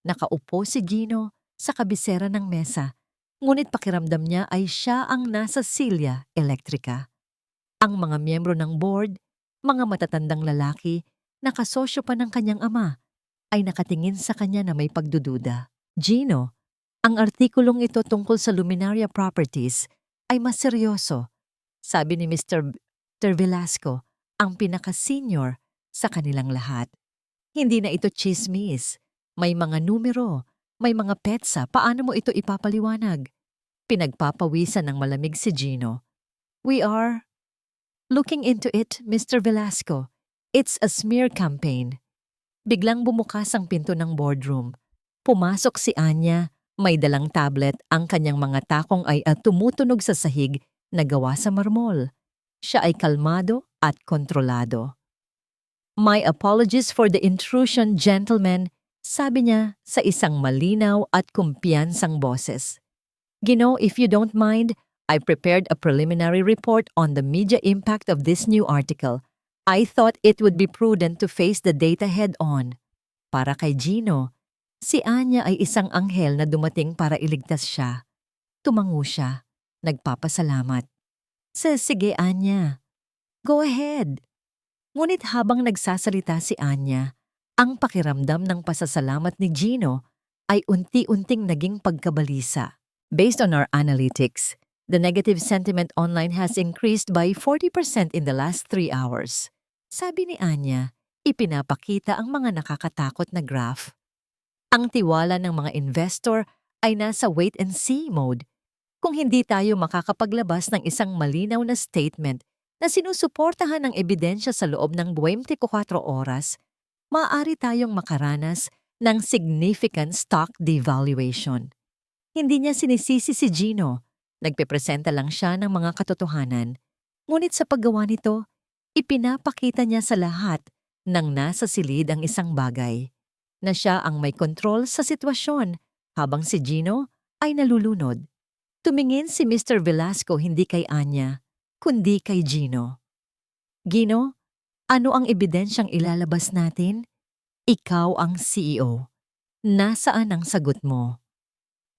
Nakaupo si Gino sa kabisera ng mesa, ngunit pakiramdam niya ay siya ang nasa silya elektrika. Ang mga miyembro ng board, mga matatandang lalaki, nakasosyo pa ng kanyang ama, ay nakatingin sa kanya na may pagdududa. "Gino, ang artikulong ito tungkol sa Luminaria Properties ay mas seryoso," sabi ni Mr. Velasco, ang pinaka-senior sa kanilang lahat. "Hindi na ito chismis. May mga numero, may mga petsa. Paano mo ito ipapaliwanag?" Pinagpapawisan ng malamig si Gino. "We are looking into it, Mr. Velasco. It's a smear campaign." Biglang bumukas ang pinto ng boardroom. Pumasok si Anya, may dalang tablet, ang kanyang mga takong ay tumutunog sa sahig na gawa sa marmol. Siya ay kalmado at kontrolado. "My apologies for the intrusion, gentlemen," sabi niya sa isang malinaw at kumpiyansang boses. "Gino, if you don't mind, I prepared a preliminary report on the media impact of this new article. I thought it would be prudent to face the data head-on." Para kay Gino, si Anya ay isang anghel na dumating para iligtas siya. Tumango siya, nagpapasalamat. "Sige, Anya. Go ahead." Ngunit habang nagsasalita si Anya, ang pakiramdam ng pasasalamat ni Gino ay unti-unting naging pagkabalisa. "Based on our analytics, the negative sentiment online has increased by 40% in the last 3 hours. Sabi ni Anya, ipinapakita ang mga nakakatakot na graph. Ang tiwala ng mga investor ay nasa wait-and-see mode. Kung hindi tayo makakapaglabas ng isang malinaw na statement na sinusuportahan ng ebidensya sa loob ng 24 oras, maaari tayong makaranas ng significant stock devaluation." Hindi niya sinisisi si Gino. Nagpepresenta lang siya ng mga katotohanan, ngunit sa paggawa nito, ipinapakita niya sa lahat ng nasa silid ang isang bagay, na siya ang may kontrol sa sitwasyon habang si Gino ay nalulunod. Tumingin si Mr. Velasco hindi kay Anya, kundi kay Gino. Gino, ano ang ebidensyang ilalabas natin? Ikaw ang CEO. Nasaan ang sagot mo?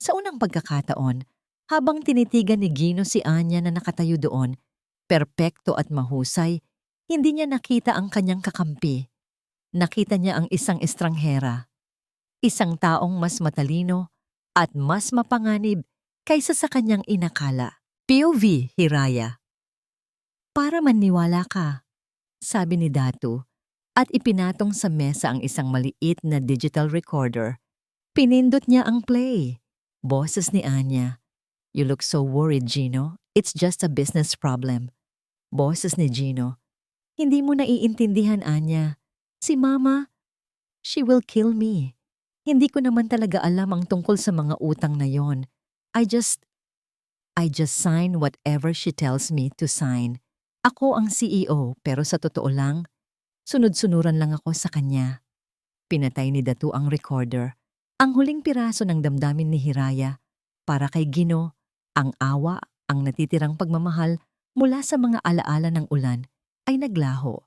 Sa unang pagkakataon, habang tinitigan ni Gino si Anya na nakatayo doon, perpekto at mahusay, hindi niya nakita ang kanyang kakampi. Nakita niya ang isang estranghera, isang taong mas matalino at mas mapanganib kaysa sa kanyang inakala. POV, Hiraya. Para maniwala ka, sabi ni Datu, at ipinatong sa mesa ang isang maliit na digital recorder. Pinindot niya ang play. Boses ni Anya. You look so worried, Gino. It's just a business problem. Boses ni Gino. Hindi mo naiintindihan, Anya. Si Mama, she will kill me. Hindi ko naman talaga alam ang tungkol sa mga utang na yon. I just sign whatever she tells me to sign. Ako ang CEO pero sa totoo lang, sunod-sunuran lang ako sa kanya. Pinatay ni Datu ang recorder. Ang huling piraso ng damdamin ni Hiraya para kay Gino, ang awa, ang natitirang pagmamahal mula sa mga alaala ng ulan ay naglaho.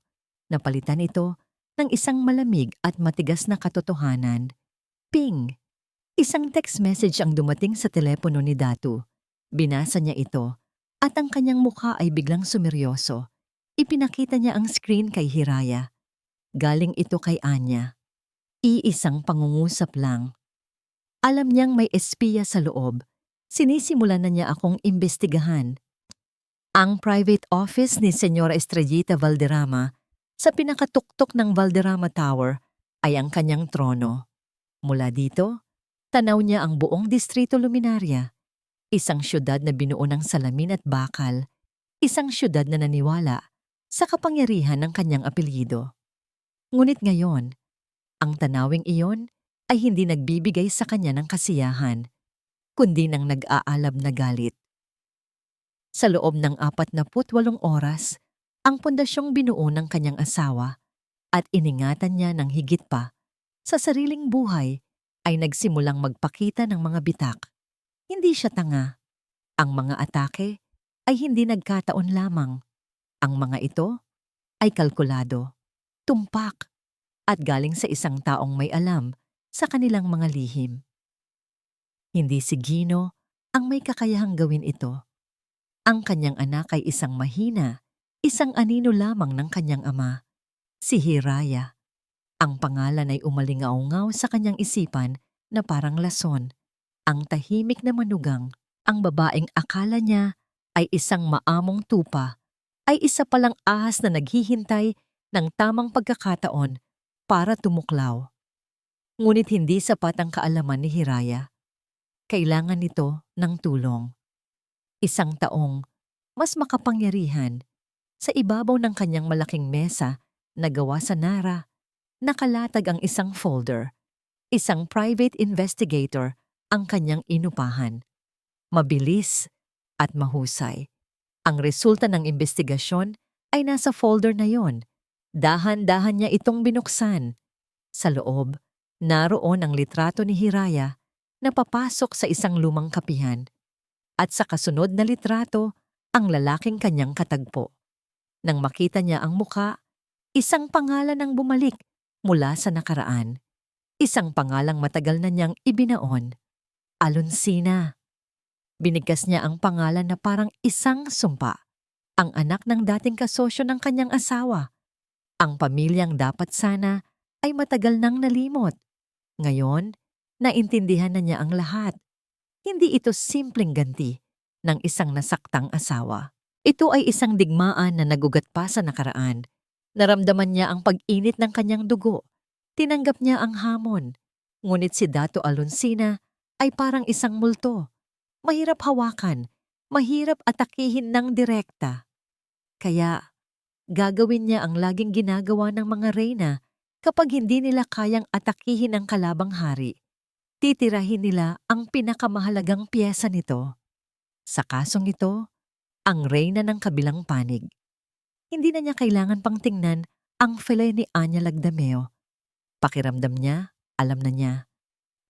Napalitan ito ng isang malamig at matigas na katotohanan. Ping! Isang text message ang dumating sa telepono ni Datu. Binasa niya ito at ang kanyang mukha ay biglang sumeryoso. Ipinakita niya ang screen kay Hiraya. Galing ito kay Anya. Iisang pangungusap lang. Alam niyang may espiya sa loob. Sinisimulan na niya akong imbestigahan. Ang private office ni Senyora Estrellita Valderrama sa pinakatuktok ng Valderrama Tower ay ang kanyang trono. Mula dito, tanaw niya ang buong Distrito Luminaria, isang syudad na binuo ng salamin at bakal, isang syudad na naniwala sa kapangyarihan ng kanyang apelyido. Ngunit ngayon, ang tanawing iyon ay hindi nagbibigay sa kanya ng kasiyahan, kundi ng nag-aalab na galit. Sa loob ng 48 oras, ang pondasyong binuo ng kanyang asawa at iningatan niya ng higit pa sa sariling buhay ay nagsimulang magpakita ng mga bitak. Hindi siya tanga. Ang mga atake ay hindi nagkataon lamang. Ang mga ito ay kalkulado, tumpak, at galing sa isang taong may alam sa kanilang mga lihim. Hindi si Gino ang may kakayahang gawin ito. Ang kanyang anak ay isang mahina, isang anino lamang ng kanyang ama, si Hiraya. Ang pangalan ay umalingaw-ngaw sa kanyang isipan na parang lason. Ang tahimik na manugang, ang babaeng akala niya ay isang maamong tupa, ay isa palang ahas na naghihintay ng tamang pagkakataon para tumuklaw. Ngunit hindi sapat ang kaalaman ni Hiraya. Kailangan nito ng tulong. Isang taong mas makapangyarihan. Sa ibabaw ng kanyang malaking mesa na gawa sa Nara, nakalatag ang isang folder. Isang private investigator ang kanyang inupahan. Mabilis at mahusay. Ang resulta ng investigasyon ay nasa folder na yon. Dahan-dahan niya itong binuksan. Sa loob, naroon ang litrato ni Hiraya na papasok sa isang lumang kapihan. At sa kasunod na litrato, ang lalaking kanyang katagpo. Nang makita niya ang muka, isang pangalan ang bumalik mula sa nakaraan. Isang pangalang matagal na niyang ibinaon. Alonsina. Binigkas niya ang pangalan na parang isang sumpa. Ang anak ng dating kasosyo ng kanyang asawa. Ang pamilyang dapat sana ay matagal nang nalimot. Ngayon, naintindihan na niya ang lahat. Hindi ito simpleng ganti ng isang nasaktang asawa. Ito ay isang digmaan na nagugat pa sa nakaraan. Naramdaman niya ang pag-init ng kanyang dugo. Tinanggap niya ang hamon. Ngunit si Dato Alonsina ay parang isang multo. Mahirap hawakan, mahirap atakihin ng direkta. Kaya, gagawin niya ang laging ginagawa ng mga reyna kapag hindi nila kayang atakihin ang kalabang hari. Titirahin nila ang pinakamahalagang piyesa nito. Sa kasong ito, ang reyna ng kabilang panig. Hindi na niya kailangan pang tingnan ang file ni Anya Lagdameo. Pakiramdam niya, alam na niya.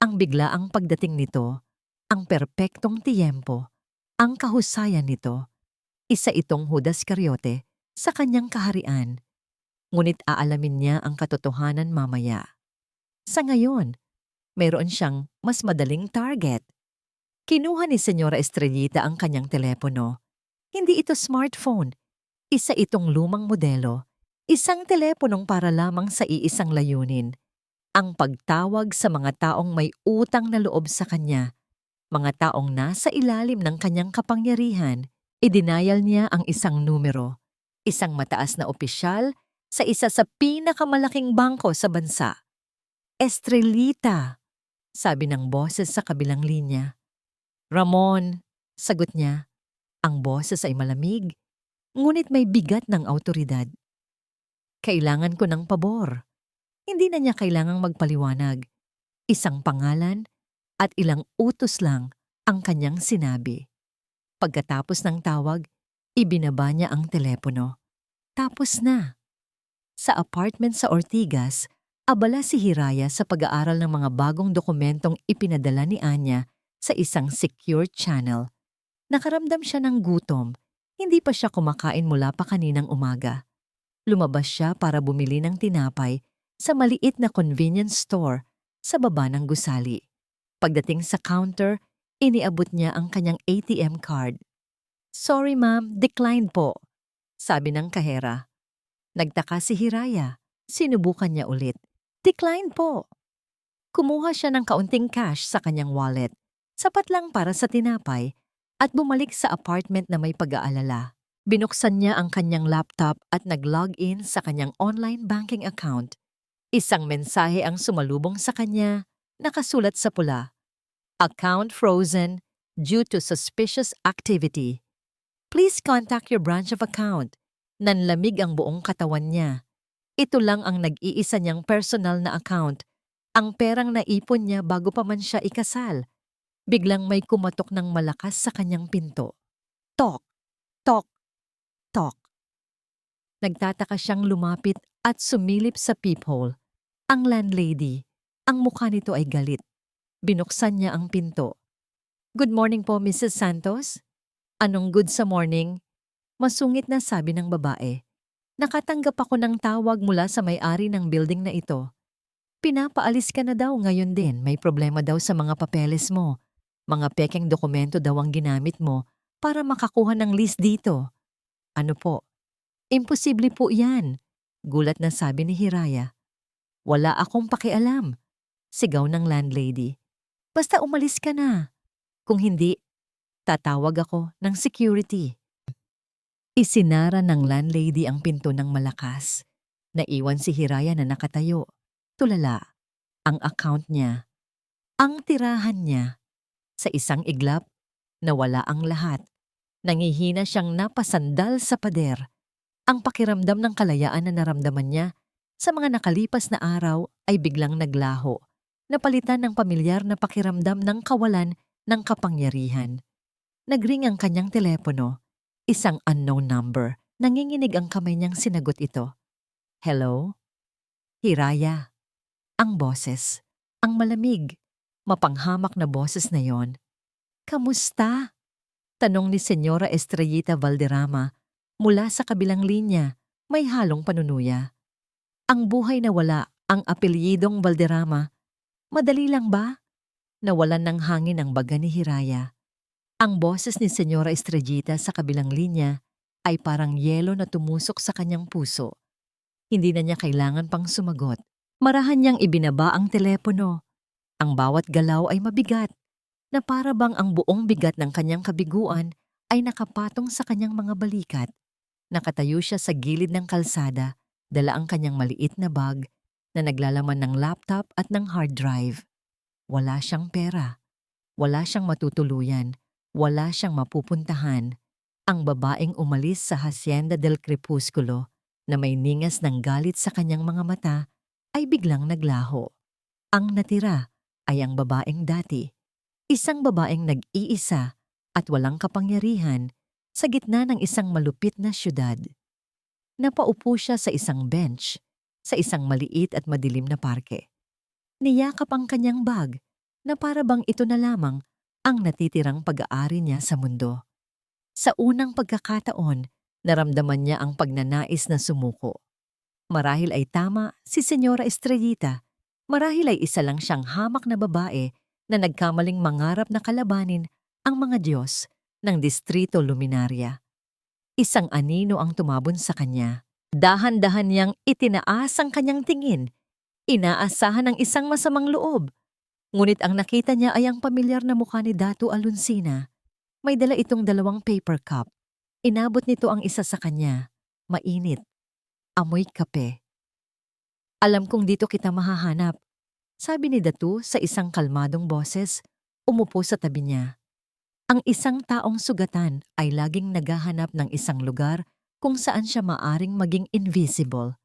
Ang biglaang pagdating nito, ang perpektong tiyempo, ang kahusayan nito, isa itong Judas Iscariote sa kanyang kaharian. Ngunit aalamin niya ang katotohanan mamaya. Sa ngayon, mayroon siyang mas madaling target. Kinuha ni Senyora Estrellita ang kanyang telepono. Hindi ito smartphone. Isa itong lumang modelo. Isang teleponong para lamang sa iisang layunin. Ang pagtawag sa mga taong may utang na loob sa kanya. Mga taong nasa ilalim ng kanyang kapangyarihan. Idinayal niya ang isang numero. Isang mataas na opisyal sa isa sa pinakamalaking bangko sa bansa. Estrellita, sabi ng boses sa kabilang linya. Ramon, sagot niya. Ang boses ay malamig, ngunit may bigat ng awtoridad. Kailangan ko ng pabor. Hindi na niya kailangang magpaliwanag. Isang pangalan at ilang utos lang ang kanyang sinabi. Pagkatapos ng tawag, ibinaba niya ang telepono. Tapos na. Sa apartment sa Ortigas, abala si Hiraya sa pag-aaral ng mga bagong dokumentong ipinadala ni Anya sa isang secure channel. Nakaramdam siya ng gutom. Hindi pa siya kumakain mula pa kaninang umaga. Lumabas siya para bumili ng tinapay sa maliit na convenience store sa baba ng gusali. Pagdating sa counter, iniabot niya ang kanyang ATM card. Sorry ma'am, decline po, sabi ng kahera. Nagtaka si Hiraya. Sinubukan niya ulit. Decline po. Kumuha siya ng kaunting cash sa kanyang wallet. Sapat lang para sa tinapay at bumalik sa apartment na may pag-aalala. Binuksan niya ang kanyang laptop at nag-log in sa kanyang online banking account. Isang mensahe ang sumalubong sa kanya, nakasulat sa pula. Account frozen due to suspicious activity. Please contact your branch of account. Nanlamig ang buong katawan niya. Ito lang ang nag-iisa niyang personal na account. Ang perang naipon niya bago pa man siya ikasal. Biglang may kumatok ng malakas sa kanyang pinto. Tok, tok, tok. Nagtataka siyang lumapit at sumilip sa peephole. Ang landlady. Ang mukha nito ay galit. Binuksan niya ang pinto. Good morning po, Mrs. Santos. Anong good sa morning? Masungit na sabi ng babae. Nakatanggap ako ng tawag mula sa may-ari ng building na ito. Pinapaalis ka na daw ngayon din. May problema daw sa mga papeles mo. Mga pekeng dokumento daw ang ginamit mo para makakuha ng list dito. Ano po? Imposible po yan. Gulat na sabi ni Hiraya. Wala akong pakialam. Sigaw ng landlady. Basta umalis ka na. Kung hindi, tatawag ako ng security. Isinara ng landlady ang pinto ng malakas. Naiwan si Hiraya na nakatayo. Tulala. Ang account niya. Ang tirahan niya. Sa isang iglap, nawala ang lahat. Nangihina siyang napasandal sa pader. Ang pakiramdam ng kalayaan na naramdaman niya sa mga nakalipas na araw ay biglang naglaho. Napalitan ng pamilyar na pakiramdam ng kawalan ng kapangyarihan. Nagring ang kanyang telepono. Isang unknown number. Nanginginig ang kamay niyang sinagot ito. Hello? Hiraya. Ang boses. Ang malamig. Mapanghamak na boses na yon. Kamusta? Tanong ni Senyora Estrellita Valderrama mula sa kabilang linya, may halong panunuya. Ang buhay na wala ang apelyidong Valderrama. Madali lang ba? Nawalan ng hangin ang baga ni Hiraya. Ang boses ni Senyora Estrellita sa kabilang linya ay parang yelo na tumusok sa kanyang puso. Hindi na niya kailangan pang sumagot. Marahan niyang ibinaba ang telepono. Ang bawat galaw ay mabigat, na para bang ang buong bigat ng kanyang kabiguan ay nakapatong sa kanyang mga balikat. Nakatayo siya sa gilid ng kalsada, dala ang kanyang maliit na bag na naglalaman ng laptop at ng hard drive. Wala siyang pera. Wala siyang matutuluyan. Wala siyang mapupuntahan. Ang babaeng umalis sa Hacienda del Crepusculo na may ningas ng galit sa kanyang mga mata ay biglang naglaho. Ang natira ay ang babaeng dati. Isang babaeng nag-iisa at walang kapangyarihan sa gitna ng isang malupit na syudad. Napaupo siya sa isang bench sa isang maliit at madilim na parke. Niyakap ang kanyang bag na para bang ito na lamang ang natitirang pag-aari niya sa mundo. Sa unang pagkakataon, naramdaman niya ang pagnanais na sumuko. Marahil ay tama si Senyora Estrellita. Marahil ay isa lang siyang hamak na babae na nagkamaling mangarap na kalabanin ang mga Diyos ng Distrito Luminaria. Isang anino ang tumabon sa kanya. Dahan-dahan niyang itinaas ang kanyang tingin. Inaasahan ng isang masamang loob. Ngunit ang nakita niya ay ang pamilyar na mukha ni Datu Aluncina. May dala itong 2 paper cup. Inabot nito ang isa sa kanya. Mainit. Amoy kape. "Alam kong dito kita mahahanap," sabi ni Datu sa isang kalmadong boses. Umupo sa tabi niya. Ang isang taong sugatan ay laging naghahanap ng isang lugar kung saan siya maaring maging invisible.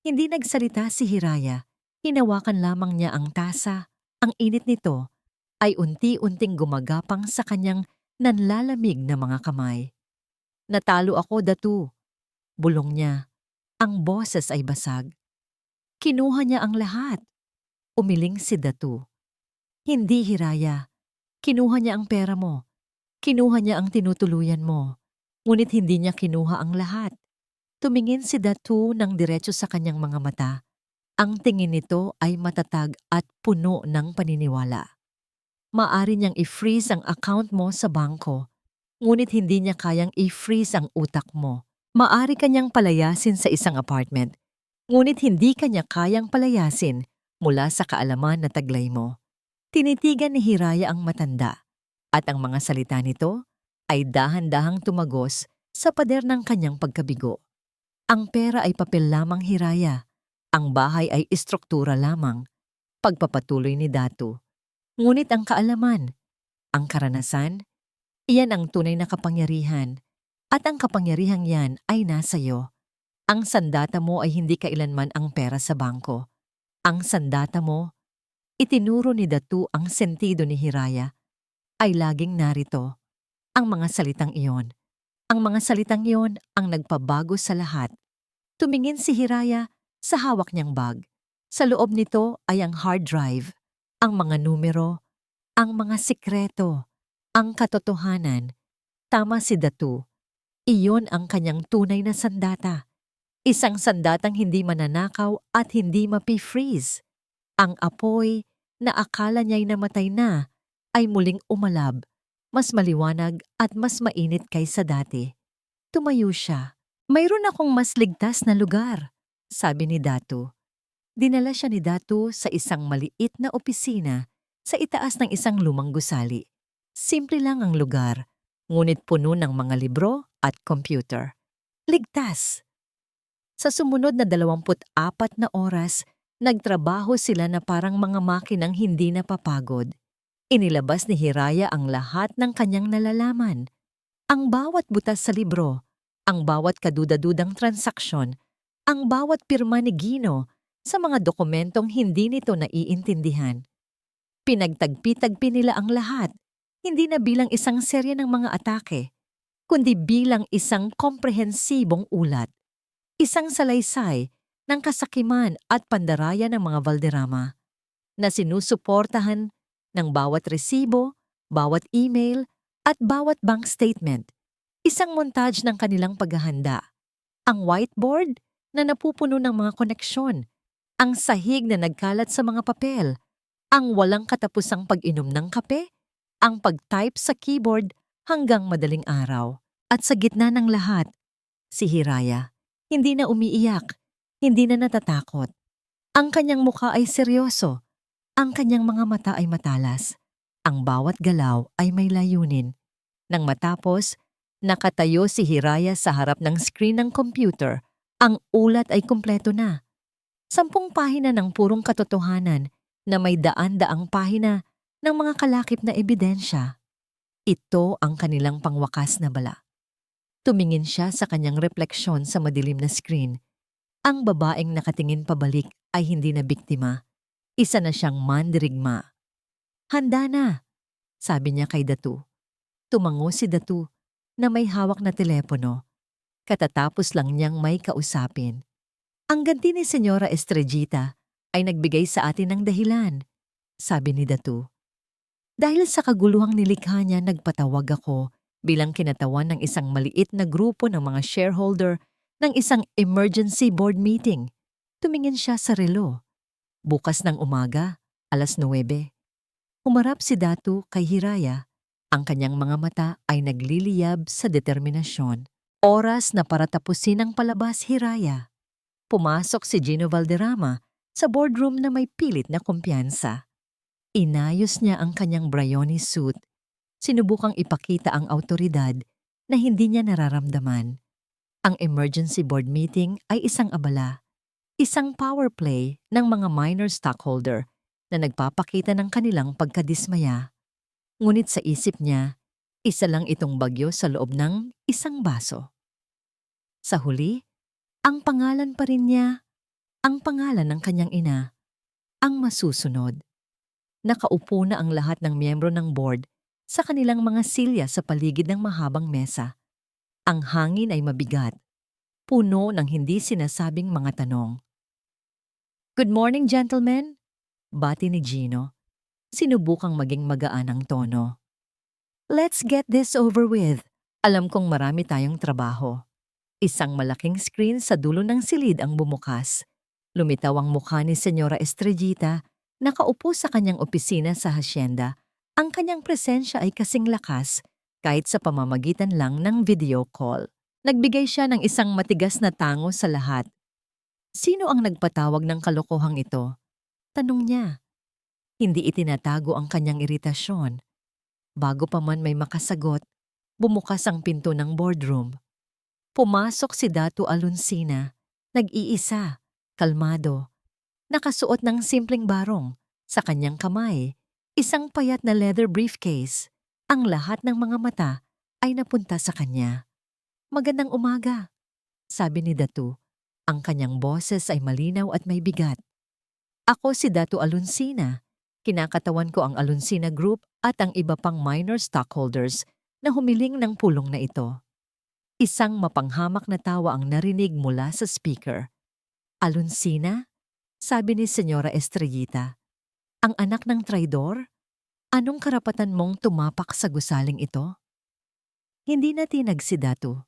Hindi nagsalita si Hiraya. Hinawakan lamang niya ang tasa. Ang init nito ay unti-unting gumagapang sa kanyang nanlalamig na mga kamay. "Natalo ako, Datu," bulong niya. Ang boses ay basag. Kinuha niya ang lahat. Umiling si Datu. "Hindi, Hiraya. Kinuha niya ang pera mo. Kinuha niya ang tinutuluyan mo. Ngunit hindi niya kinuha ang lahat." Tumingin si Datu ng diretso sa kanyang mga mata. Ang tingin nito ay matatag at puno ng paniniwala. Maari niyang i-freeze ang account mo sa bangko, ngunit hindi niya kayang i-freeze ang utak mo. Maari kanyang palayasin sa isang apartment, ngunit hindi kanya kayang palayasin mula sa kaalaman na taglay mo. Tinitigan ni Hiraya ang matanda, at ang mga salita nito ay dahan-dahang tumagos sa pader ng kanyang pagkabigo. "Ang pera ay papel lamang, Hiraya. Ang bahay ay istruktura lamang," pagpapatuloy ni Datu. "Ngunit ang kaalaman, ang karanasan, iyan ang tunay na kapangyarihan. At ang kapangyarihang yan ay nasa iyo. Ang sandata mo ay hindi kailanman ang pera sa bangko. Ang sandata mo," itinuro ni Datu ang sentido ni Hiraya, "ay laging narito." Ang mga salitang iyon. Ang mga salitang iyon ang nagpabago sa lahat. Tumingin si Hiraya sa hawak niyang bag. Sa loob nito ay ang hard drive, ang mga numero, ang mga sikreto, ang katotohanan. Tama si Datu. Iyon ang kanyang tunay na sandata. Isang sandatang hindi mananakaw at hindi mapi-freeze. Ang apoy na akala niya'y namatay na ay muling umalab, mas maliwanag at mas mainit kaysa dati. Tumayo siya. "Mayroon akong mas ligtas na lugar," sabi ni Datu. Dinala siya ni Datu sa isang maliit na opisina sa itaas ng isang lumang gusali. Simple lang ang lugar, ngunit puno ng mga libro at computer. Ligtas! Sa sumunod na 24 na oras, nagtrabaho sila na parang mga makinang hindi napapagod. Inilabas ni Hiraya ang lahat ng kanyang nalalaman. Ang bawat butas sa libro, ang bawat kaduda-dudang transaksyon, ang bawat pirma ni Gino sa mga dokumentong hindi nito naiintindihan. Pinagtagpi-tagpi nila ang lahat, hindi na bilang isang serye ng mga atake, kundi bilang isang komprehensibong ulat. Isang salaysay ng kasakiman at pandaraya ng mga Valderrama na sinusuportahan ng bawat resibo, bawat email, at bawat bank statement. Isang montage ng kanilang paghahanda. Ang whiteboard na napupuno ng mga koneksyon. Ang sahig na nagkalat sa mga papel. Ang walang katapusang pag-inom ng kape. Ang pag-type sa keyboard hanggang madaling araw. At sa gitna ng lahat, si Hiraya, hindi na umiiyak, hindi na natatakot. Ang kanyang mukha ay seryoso. Ang kanyang mga mata ay matalas. Ang bawat galaw ay may layunin. Nang matapos, nakatayo si Hiraya sa harap ng screen ng computer. Ang ulat ay kumpleto na. 10 pahina ng purong katotohanan na may daan-daang pahina ng mga kalakip na ebidensya. Ito ang kanilang pangwakas na bala. Tumingin siya sa kanyang refleksyon sa madilim na screen. Ang babaeng nakatingin pabalik ay hindi na biktima. Isa na siyang mandirigma. "Handa na," sabi niya kay Datu. Tumango si Datu na may hawak na telepono. Katatapos lang niyang may kausapin. Ang ganti ni Senyora Estrellita ay nagbigay sa atin ng dahilan, sabi ni Datu. Dahil sa kaguluhang nilikha niya, nagpatawag ako bilang kinatawan ng isang maliit na grupo ng mga shareholder ng isang emergency board meeting. Tumingin siya sa relo. Bukas ng umaga, 9:00. Humarap si Datu kay Hiraya. Ang kanyang mga mata ay nagliliyab sa determinasyon. Oras na para tapusin ang palabas, Hiraya. Pumasok si Gino Valderrama sa boardroom na may pilit na kumpiyansa. Inayos niya ang kanyang Brioni suit. Sinubukang ipakita ang autoridad na hindi niya nararamdaman. Ang emergency board meeting ay isang abala. Isang power play ng mga minor stockholder na nagpapakita ng kanilang pagkadismaya. Ngunit sa isip niya, isa lang itong bagyo sa loob ng isang baso. Sa huli, ang pangalan pa rin niya, ang pangalan ng kanyang ina, ang masusunod. Nakaupo na ang lahat ng miyembro ng board sa kanilang mga silya sa paligid ng mahabang mesa. Ang hangin ay mabigat, puno ng hindi sinasabing mga tanong. "Good morning, gentlemen," bati ni Gino. Sinubukang maging magaan ang tono. "Let's get this over with. Alam kong marami tayong trabaho." Isang malaking screen sa dulo ng silid ang bumukas. Lumitaw ang mukha ni Senyora Estrellita, nakaupo sa kanyang opisina sa hasyenda. Ang kanyang presensya ay kasing lakas kahit sa pamamagitan lang ng video call. Nagbigay siya ng isang matigas na tango sa lahat. Sino ang nagpatawag ng kalokohang ito? Tanong niya. Hindi itinatago ang kanyang iritasyon. Bago pa man may makasagot, bumukas ang pinto ng boardroom. Pumasok si Datu Aluncina, nag-iisa, kalmado, nakasuot ng simpleng barong, sa kanyang kamay, isang payat na leather briefcase. Ang lahat ng mga mata ay napunta sa kanya. "Magandang umaga," sabi ni Datu. Ang kanyang boses ay malinaw at may bigat. "Ako si Datu Aluncina. Kinakatawan ko ang Aluncina Group at ang iba pang minor stockholders na humiling ng pulong na ito." Isang mapanghamak na tawa ang narinig mula sa speaker. "Aluncina?" sabi ni Senyora Estrellita. "Ang anak ng traidor? Anong karapatan mong tumapak sa gusaling ito?" Hindi na tinag si Datu.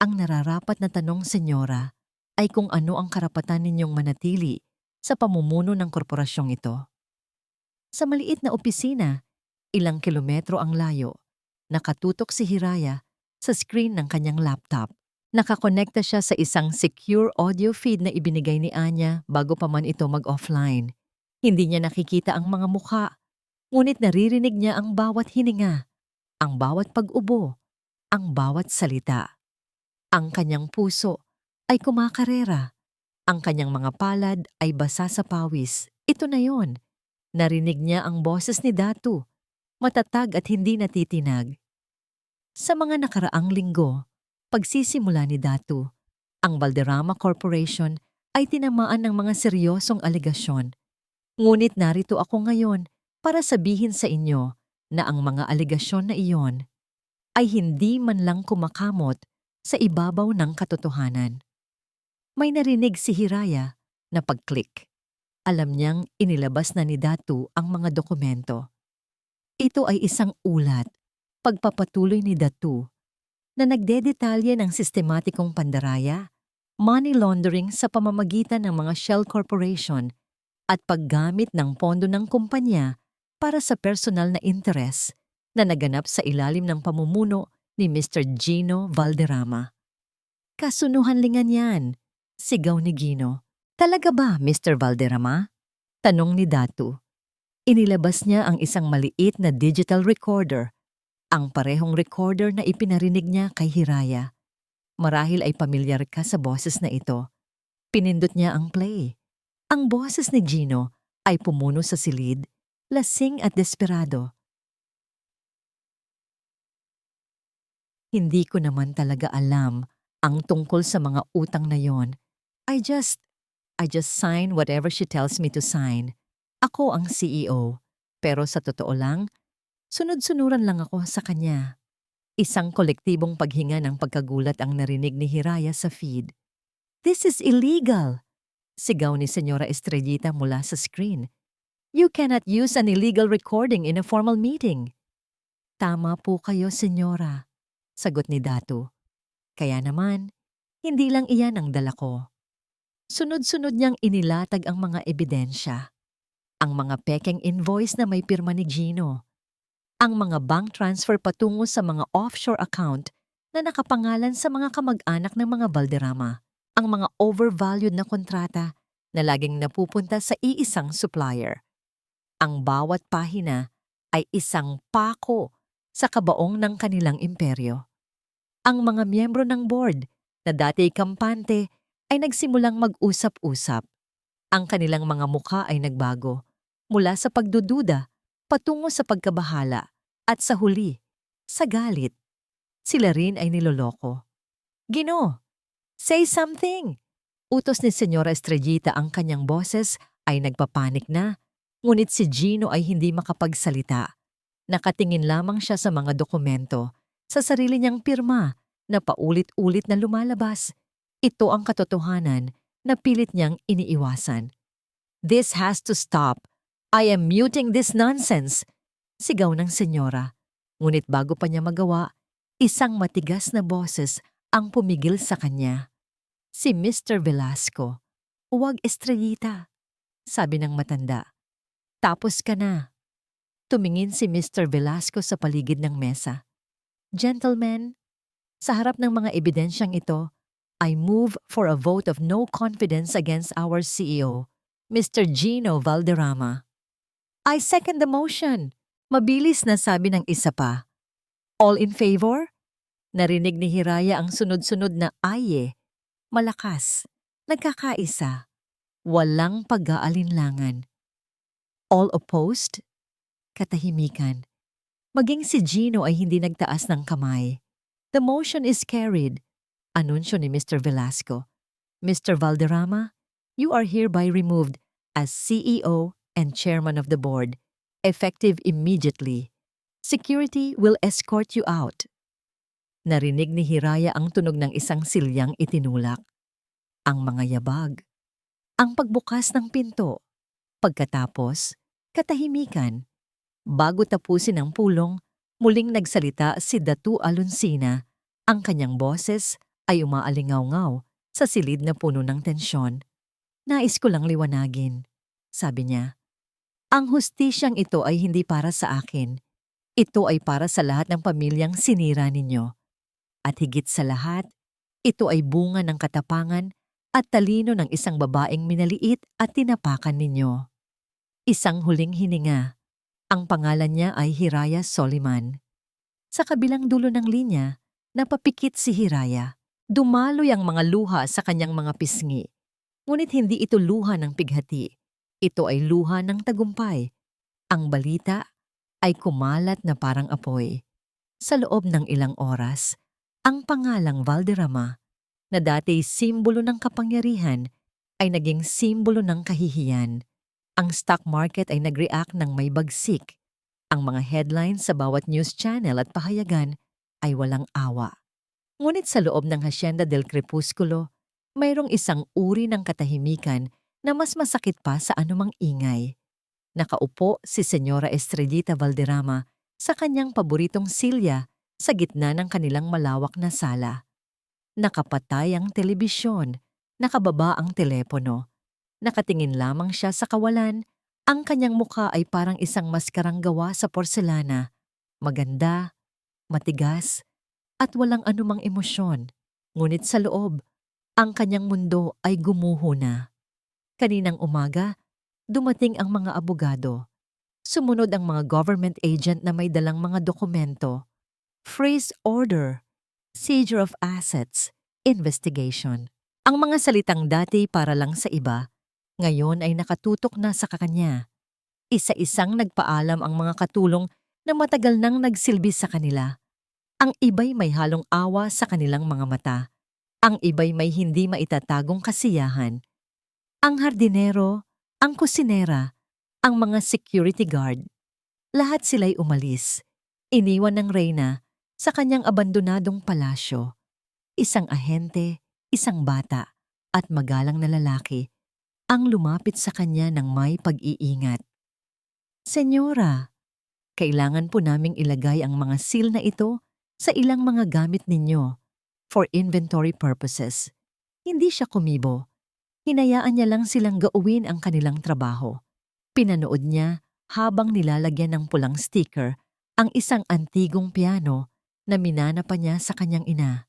"Ang nararapat na tanong, Senyora, ay kung ano ang karapatan ninyong manatili sa pamumuno ng korporasyong ito." Sa maliit na opisina, ilang kilometro ang layo, nakatutok si Hiraya sa screen ng kanyang laptop. Nakakonekta siya sa isang secure audio feed na ibinigay ni Anya bago pa man ito mag-offline. Hindi niya nakikita ang mga mukha, ngunit naririnig niya ang bawat hininga, ang bawat pag-ubo, ang bawat salita. Ang kanyang puso ay kumakarera. Ang kanyang mga palad ay basa sa pawis. Ito na yon. Narinig niya ang boses ni Datu, matatag at hindi natitinag. Sa mga nakaraang linggo, pagsisimula ni Datu, ang Valderrama Corporation ay tinamaan ng mga seryosong aligasyon. Ngunit narito ako ngayon para sabihin sa inyo na ang mga aligasyon na iyon ay hindi man lang kumakamot sa ibabaw ng katotohanan. May narinig si Hiraya na pag-click. Alam niyang inilabas na ni Datu ang mga dokumento. Ito ay isang ulat, pagpapatuloy ni Datu, na nagdedetalye ng sistematikong pandaraya, money laundering sa pamamagitan ng mga shell corporation at paggamit ng pondo ng kumpanya para sa personal na interes na naganap sa ilalim ng pamumuno ni Mr. Gino Valderrama. "Kasunuhanlingan yan," sigaw ni Gino. "Talaga ba, Mr. Valderrama?" tanong ni Datu. Inilabas niya ang isang maliit na digital recorder, ang parehong recorder na ipinarinig niya kay Hiraya. Marahil ay pamilyar ka sa boses na ito. Pinindot niya ang play. Ang boses ni Gino ay pumuno sa silid, lasing at desperado. "Hindi ko naman talaga alam ang tungkol sa mga utang na yon. I just sign whatever she tells me to sign. Ako ang CEO. Pero sa totoo lang, sunod-sunuran lang ako sa kanya." Isang kolektibong paghinga ng pagkagulat ang narinig ni Hiraya sa feed. "This is illegal!" Sigaw ni Senyora Estrellita mula sa screen. "You cannot use an illegal recording in a formal meeting." "Tama po kayo, Senyora," sagot ni Datu. "Kaya naman, hindi lang iyan ang dala ko." Sunod-sunod niyang inilatag ang mga ebidensya. Ang mga pekeng invoice na may pirma ni Gino. Ang mga bank transfer patungo sa mga offshore account na nakapangalan sa mga kamag-anak ng mga Valderrama. Ang mga overvalued na kontrata na laging napupunta sa iisang supplier. Ang bawat pahina ay isang pako sa kabaong ng kanilang imperyo. Ang mga miyembro ng board na dati kampante ay nagsimulang mag-usap-usap. Ang kanilang mga mukha ay nagbago mula sa pagdududa patungo sa pagkabahala at sa huli, sa galit. Sila rin ay niloloko. "Gino, say something!" Utos ni Senyora Estrellita. Ang kanyang boses ay nagpapanik na, ngunit si Gino ay hindi makapagsalita. Nakatingin lamang siya sa mga dokumento, sa sarili niyang pirma na paulit-ulit na lumalabas. Ito ang katotohanan na pilit niyang iniiwasan. "This has to stop. I am muting this nonsense!" Sigaw ng senyora. Ngunit bago pa niya magawa, isang matigas na boses ang pumigil sa kanya. Si Mr. Velasco. "Huwag, Estrellita," sabi ng matanda. "Tapos ka na." Tumingin si Mr. Velasco sa paligid ng mesa. "Gentlemen, sa harap ng mga ebidensyang ito, I move for a vote of no confidence against our CEO, Mr. Gino Valderrama." "I second the motion," mabilis na sabi ng isa pa. "All in favor?" Narinig ni Hiraya ang sunod-sunod na aye. Malakas, nagkakaisa, walang pag-aalinlangan. "All opposed?" Katahimikan. Maging si Gino ay hindi nagtaas ng kamay. "The motion is carried," anunsyo ni Mr. Velasco. "Mr. Valderrama, you are hereby removed as CEO and Chairman of the Board, effective immediately. Security will escort you out." Narinig ni Hiraya ang tunog ng isang silyang itinulak. Ang mga yabag. Ang pagbukas ng pinto. Pagkatapos, katahimikan. Bago tapusin ang pulong, muling nagsalita si Datu Aluncina. Ang kanyang boses ay umaalingaw-ngaw sa silid na puno ng tensyon. "Nais ko lang liwanagin," sabi niya. "Ang hustisyang ito ay hindi para sa akin. Ito ay para sa lahat ng pamilyang sinira ninyo. At higit sa lahat, ito ay bunga ng katapangan at talino ng isang babaeng minaliit at tinapakan ninyo." Isang huling hininga. Ang pangalan niya ay Hiraya Soliman. Sa kabilang dulo ng linya, napapikit si Hiraya. Dumaloy ang mga luha sa kanyang mga pisngi. Ngunit hindi ito luha ng pighati. Ito ay luha ng tagumpay. Ang balita ay kumalat na parang apoy. Sa loob ng ilang oras, ang pangalang Valderrama, na dati simbolo ng kapangyarihan, ay naging simbolo ng kahihiyan. Ang stock market ay nag-react ng may bagsik. Ang mga headlines sa bawat news channel at pahayagan ay walang awa. Ngunit sa loob ng Hacienda del Crepusculo, mayroong isang uri ng katahimikan na mas masakit pa sa anumang ingay. Nakaupo si Senyora Estrellita Valderrama sa kanyang paboritong silya sa gitna ng kanilang malawak na sala. Nakapatay ang telebisyon, nakababa ang telepono. Nakatingin lamang siya sa kawalan. Ang kanyang mukha ay parang isang maskarang gawa sa porselana. Maganda, matigas, at walang anumang emosyon. Ngunit sa loob, ang kanyang mundo ay gumuho na. Kaninang umaga, dumating ang mga abogado. Sumunod ang mga government agent na may dalang mga dokumento. Freeze order, seizure of assets, investigation. Ang mga salitang dati para lang sa iba, ngayon ay nakatutok na sa kanya. Isa-isang nagpaalam ang mga katulong na matagal nang nagsilbi sa kanila. Ang iba'y may halong awa sa kanilang mga mata. Ang iba'y may hindi maitatagong kasiyahan. Ang hardinero, ang kusinera, ang mga security guard. Lahat sila'y umalis. Iniwan ng reyna Sa kanyang abandonadong palasyo, isang ahente, isang bata, at magalang na lalaki ang lumapit sa kanya ng may pag-iingat. Senyora, kailangan po naming ilagay ang mga seal na ito sa ilang mga gamit ninyo for inventory purposes. Hindi siya kumibo. Hinayaan niya lang silang gawin ang kanilang trabaho. Pinanood niya habang nilalagyan ng pulang sticker ang isang antigong piano na minana pa niya sa kanyang ina.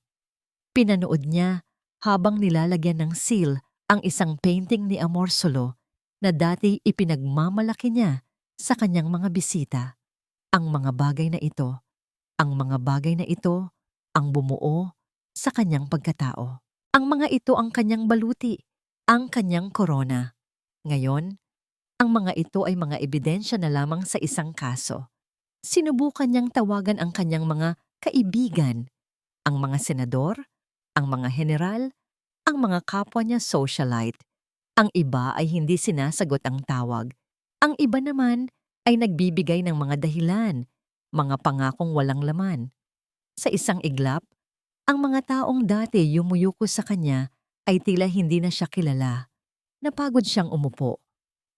Pinanood niya habang nilalagyan ng seal ang isang painting ni Amor Solo na dati ipinagmamalaki niya sa kanyang mga bisita. Ang mga bagay na ito, ang bumuo sa kanyang pagkatao. Ang mga ito ang kanyang baluti, ang kanyang korona. Ngayon, ang mga ito ay mga ebidensya na lamang sa isang kaso. Sinubukan niyang tawagan ang kanyang mga kaibigan, ang mga senador, ang mga general, ang mga kapwa niya socialite. Ang iba ay hindi sinasagot ang tawag. Ang iba naman ay nagbibigay ng mga dahilan, mga pangakong walang laman. Sa isang iglap, ang mga taong dati yumuyuko sa kanya ay tila hindi na siya kilala. Napagod siyang umupo.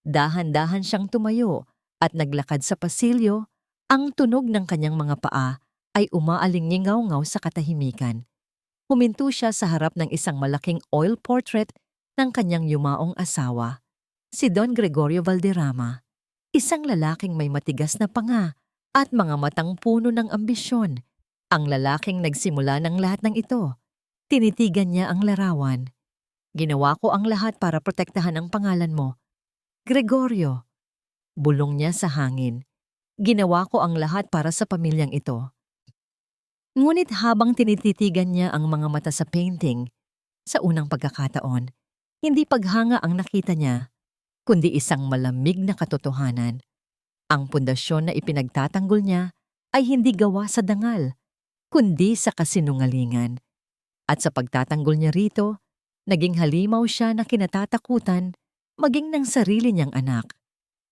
Dahan-dahan siyang tumayo at naglakad sa pasilyo. Ang tunog ng kanyang mga paa ay umaalingingaw-ngaw sa katahimikan. Huminto siya sa harap ng isang malaking oil portrait ng kanyang yumaong asawa, si Don Gregorio Valderrama. Isang lalaking may matigas na panga at mga matang puno ng ambisyon. Ang lalaking nagsimula ng lahat ng ito. Tinitigan niya ang larawan. Ginawa ko ang lahat para protektahan ang pangalan mo. Gregorio. Bulong niya sa hangin. Ginawa ko ang lahat para sa pamilyang ito. Ngunit habang tinititigan niya ang mga mata sa painting, sa unang pagkakataon, hindi paghanga ang nakita niya, kundi isang malamig na katotohanan. Ang pundasyon na ipinagtatanggol niya ay hindi gawa sa dangal, kundi sa kasinungalingan. At sa pagtatanggol niya rito, naging halimaw siya na kinatatakutan maging ng sarili niyang anak.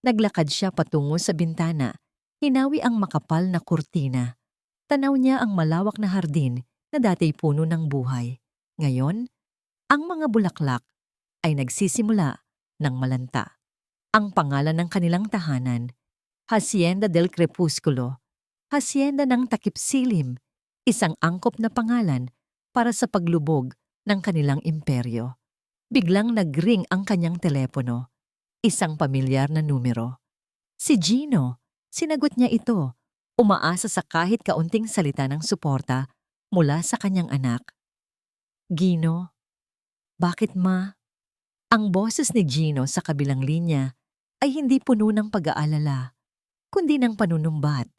Naglakad siya patungo sa bintana, hinawi ang makapal na kurtina. Tanaw niya ang malawak na hardin na dati puno ng buhay. Ngayon, ang mga bulaklak ay nagsisimula ng malanta. Ang pangalan ng kanilang tahanan, Hacienda del Crepúsculo, Hacienda ng Takip Silim, isang angkop na pangalan para sa paglubog ng kanilang imperyo. Biglang nagring ang kanyang telepono, isang pamilyar na numero. Si Gino, sinagot niya ito, umaasa sa kahit kaunting salita ng suporta mula sa kanyang anak. Gino, bakit ma? Ang boses ni Gino sa kabilang linya ay hindi puno ng pag-aalala, kundi ng panunumbat,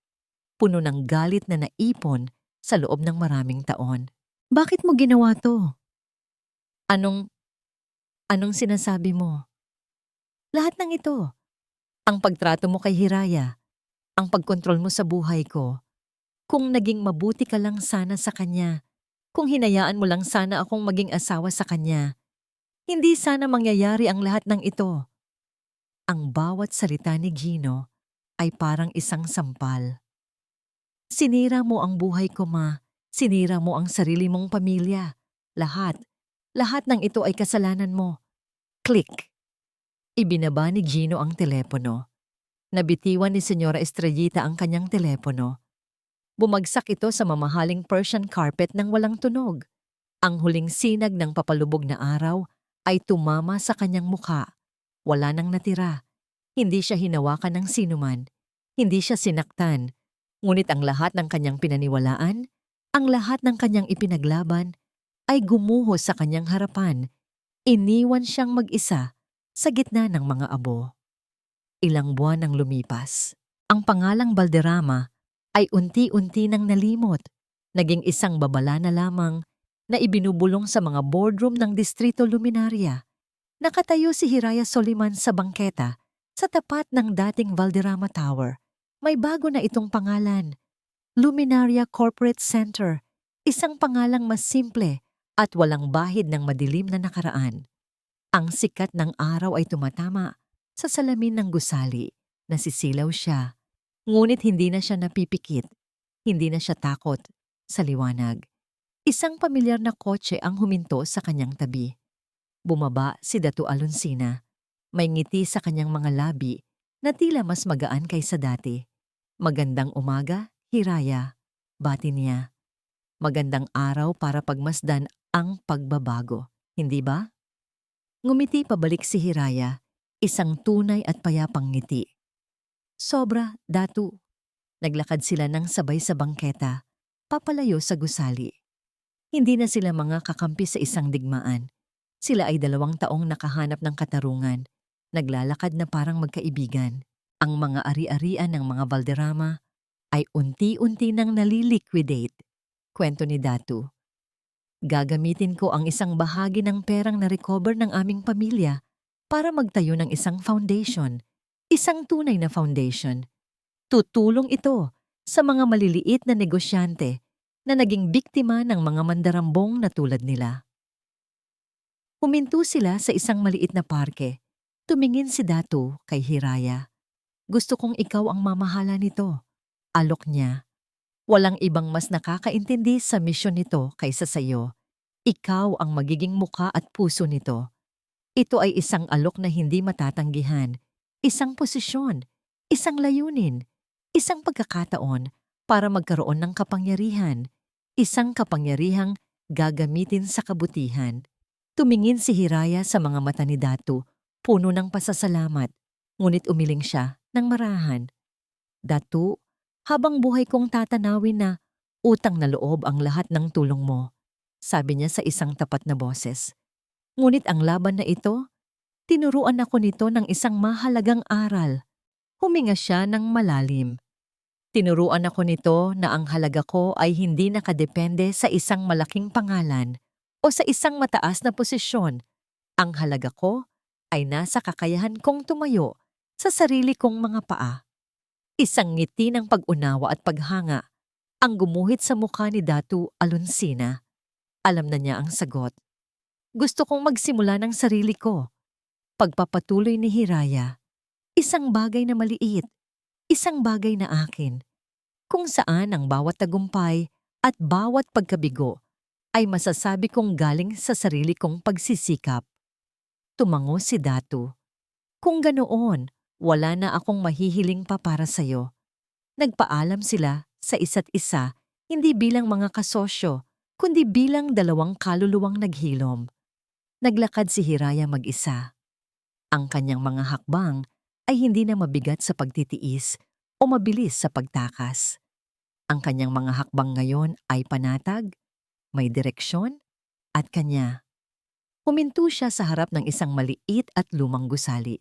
puno ng galit na naipon sa loob ng maraming taon. Bakit mo ginawa to? Anong sinasabi mo? Lahat ng ito. Ang pagtrato mo kay Hiraya, ang pagkontrol mo sa buhay ko. Kung naging mabuti ka lang sana sa kanya, kung hinayaan mo lang sana akong maging asawa sa kanya, hindi sana mangyayari ang lahat ng ito. Ang bawat salita ni Gino ay parang isang sampal. Sinira mo ang buhay ko, ma. Sinira mo ang sarili mong pamilya. Lahat ng ito ay kasalanan mo. Click. Ibinaba ni Gino ang telepono. Nabitiwan ni Senyora Estrellita ang kanyang telepono. Bumagsak ito sa mamahaling Persian carpet ng walang tunog. Ang huling sinag ng papalubog na araw ay tumama sa kanyang mukha. Wala nang natira. Hindi siya hinawakan ng sinuman. Hindi siya sinaktan. Ngunit ang lahat ng kanyang pinaniwalaan, ang lahat ng kanyang ipinaglaban, ay gumuho sa kanyang harapan. Iniwan siyang mag-isa sa gitna ng mga abo. Ilang buwan ang lumipas. Ang pangalang Valderrama ay unti-unti nang nalimot. Naging isang babala na lamang na ibinubulong sa mga boardroom ng Distrito Luminaria. Nakatayo si Hiraya Soliman sa bangketa sa tapat ng dating Valderrama Tower. May bago na itong pangalan, Luminaria Corporate Center, isang pangalang mas simple at walang bahid ng madilim na nakaraan. Ang sikat ng araw ay tumatama sa salamin ng gusali. Nasisilaw siya, ngunit hindi na siya napipikit, hindi na siya takot. Sa liwanag, isang pamilyar na kotse ang huminto sa kanyang tabi. Bumaba si Datu Alonsina. May ngiti sa kanyang mga labi na tila mas magaan kaysa dati. Magandang umaga, Hiraya. Bati niya. Magandang araw para pagmasdan ang pagbabago, hindi ba? Ngumiti pabalik si Hiraya, isang tunay at payapang ngiti. Sobra, Datu. Naglakad sila ng sabay sa bangketa, papalayo sa gusali. Hindi na sila mga kakampi sa isang digmaan. Sila ay 2 taong nakahanap ng katarungan, naglalakad na parang magkaibigan. Ang mga ari-arian ng mga Valderrama ay unti-unti nang naliliquidate. Kwento ni Datu. Gagamitin ko ang isang bahagi ng perang na-recover ng aming pamilya para magtayo ng isang foundation. Isang tunay na foundation. Tutulong ito sa mga maliliit na negosyante na naging biktima ng mga mandarambong na tulad nila. Huminto sila sa isang maliit na parke. Tumingin si Datu kay Hiraya. Gusto kong ikaw ang mamahala nito. Alok niya. Walang ibang mas nakakaintindi sa misyon nito kaysa sa iyo. Ikaw ang magiging muka at puso nito. Ito ay isang alok na hindi matatanggihan, isang posisyon, isang layunin, isang pagkakataon para magkaroon ng kapangyarihan, isang kapangyarihang gagamitin sa kabutihan. Tumingin si Hiraya sa mga mata ni Datu, puno ng pasasalamat, ngunit umiling siya ng marahan. Datu, habang buhay kong tatanawin na utang na loob ang lahat ng tulong mo, sabi niya sa isang tapat na boses. Ngunit ang laban na ito, tinuruan ako nito ng isang mahalagang aral. Huminga siya ng malalim. Tinuruan ako nito na ang halaga ko ay hindi nakadepende sa isang malaking pangalan o sa isang mataas na posisyon. Ang halaga ko ay nasa kakayahan kong tumayo sa sarili kong mga paa. Isang ngiti ng pag-unawa at paghanga ang gumuhit sa mukha ni Datu Alonsina. Alam na niya ang sagot. Gusto kong magsimula ng sarili ko. Pagpapatuloy ni Hiraya. Isang bagay na maliit, isang bagay na akin, kung saan ang bawat tagumpay at bawat pagkabigo ay masasabi kong galing sa sarili kong pagsisikap. Tumango si Datu. Kung ganoon, wala na akong mahihiling pa para sa'yo. Nagpaalam sila sa isa't isa, hindi bilang mga kasosyo, kundi bilang 2 kaluluwang naghilom. Naglakad si Hiraya mag-isa. Ang kanyang mga hakbang ay hindi na mabigat sa pagtitiis o mabilis sa pagtakas. Ang kanyang mga hakbang ngayon ay panatag, may direksyon, at kanya. Huminto siya sa harap ng isang maliit at lumang gusali.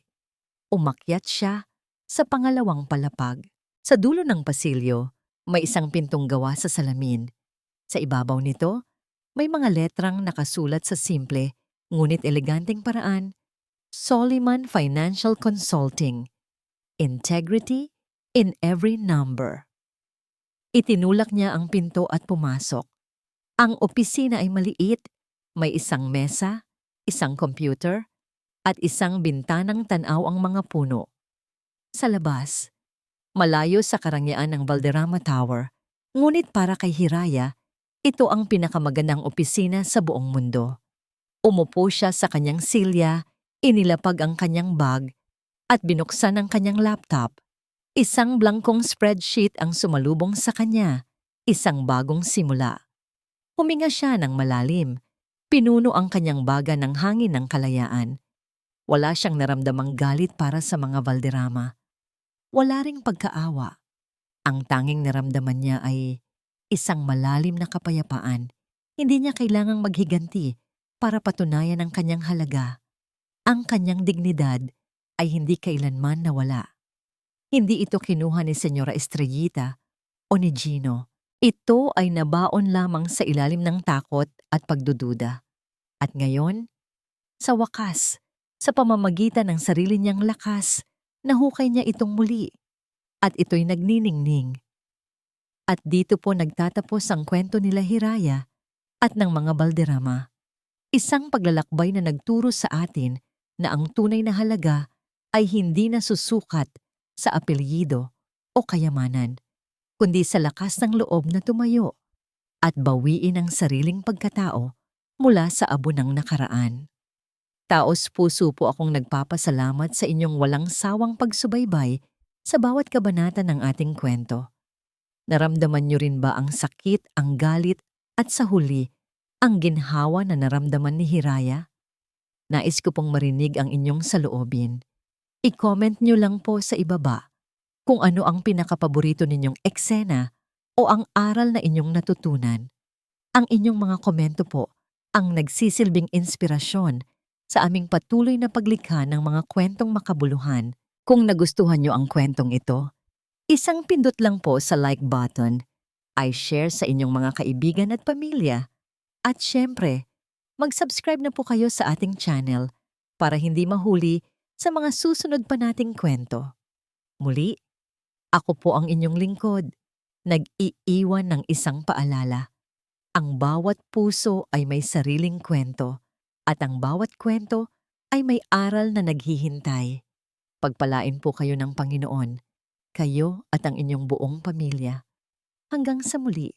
Umakyat siya sa pangalawang palapag. Sa dulo ng pasilyo, may isang pintong gawa sa salamin. Sa ibabaw nito, may mga letrang nakasulat sa simple ngunit eleganteng paraan, Soliman Financial Consulting. Integrity in every number. Itinulak niya ang pinto at pumasok. Ang opisina ay maliit, may isang mesa, isang computer, at isang bintanang tanaw ang mga puno. Sa labas, malayo sa karangyaan ng Valderrama Tower, ngunit para kay Hiraya, ito ang pinakamagandang opisina sa buong mundo. Umupo siya sa kanyang silya, inilapag ang kanyang bag, at binuksan ang kanyang laptop. Isang blangkong spreadsheet ang sumalubong sa kanya, isang bagong simula. Huminga siya ng malalim, pinuno ang kanyang baga ng hangin ng kalayaan. Wala siyang naramdamang galit para sa mga Valderrama. Wala ring pagkaawa. Ang tanging naramdaman niya ay isang malalim na kapayapaan. Hindi niya kailangang maghiganti para patunayan ang kanyang halaga. Ang kanyang dignidad ay hindi kailanman nawala. Hindi ito kinuha ni Senyora Estrellita o ni Gino. Ito ay nabaon lamang sa ilalim ng takot at pagdududa. At ngayon, sa wakas, sa pamamagitan ng sarili niyang lakas, nahukay niya itong muli. At ito'y nagniningning. At dito po nagtatapos ang kwento nila Hiraya at ng mga Valderrama. Isang paglalakbay na nagturo sa atin na ang tunay na halaga ay hindi nasusukat sa apelyido o kayamanan, kundi sa lakas ng loob na tumayo, at bawiin ang sariling pagkatao mula sa abo ng nakaraan. Taos-puso po akong nagpapasalamat sa inyong walang sawang pagsubaybay sa bawat kabanata ng ating kwento. Naramdaman niyo rin ba ang sakit, ang galit, at sa huli, ang ginhawa na naramdaman ni Hiraya? Nais ko pong marinig ang inyong saloobin. I-comment niyo lang po sa ibaba kung ano ang pinakapaborito ninyong eksena o ang aral na inyong natutunan. Ang inyong mga komento po ang nagsisilbing inspirasyon sa aming patuloy na paglikha ng mga kwentong makabuluhan. Kung nagustuhan niyo ang kwentong ito, isang pindot lang po sa like button, ay share sa inyong mga kaibigan at pamilya. At syempre, mag-subscribe na po kayo sa ating channel para hindi mahuli sa mga susunod pa nating kwento. Muli, ako po ang inyong lingkod, nag-iiwan ng isang paalala. Ang bawat puso ay may sariling kwento at ang bawat kwento ay may aral na naghihintay. Pagpalain po kayo ng Panginoon, kayo at ang inyong buong pamilya. Hanggang sa muli.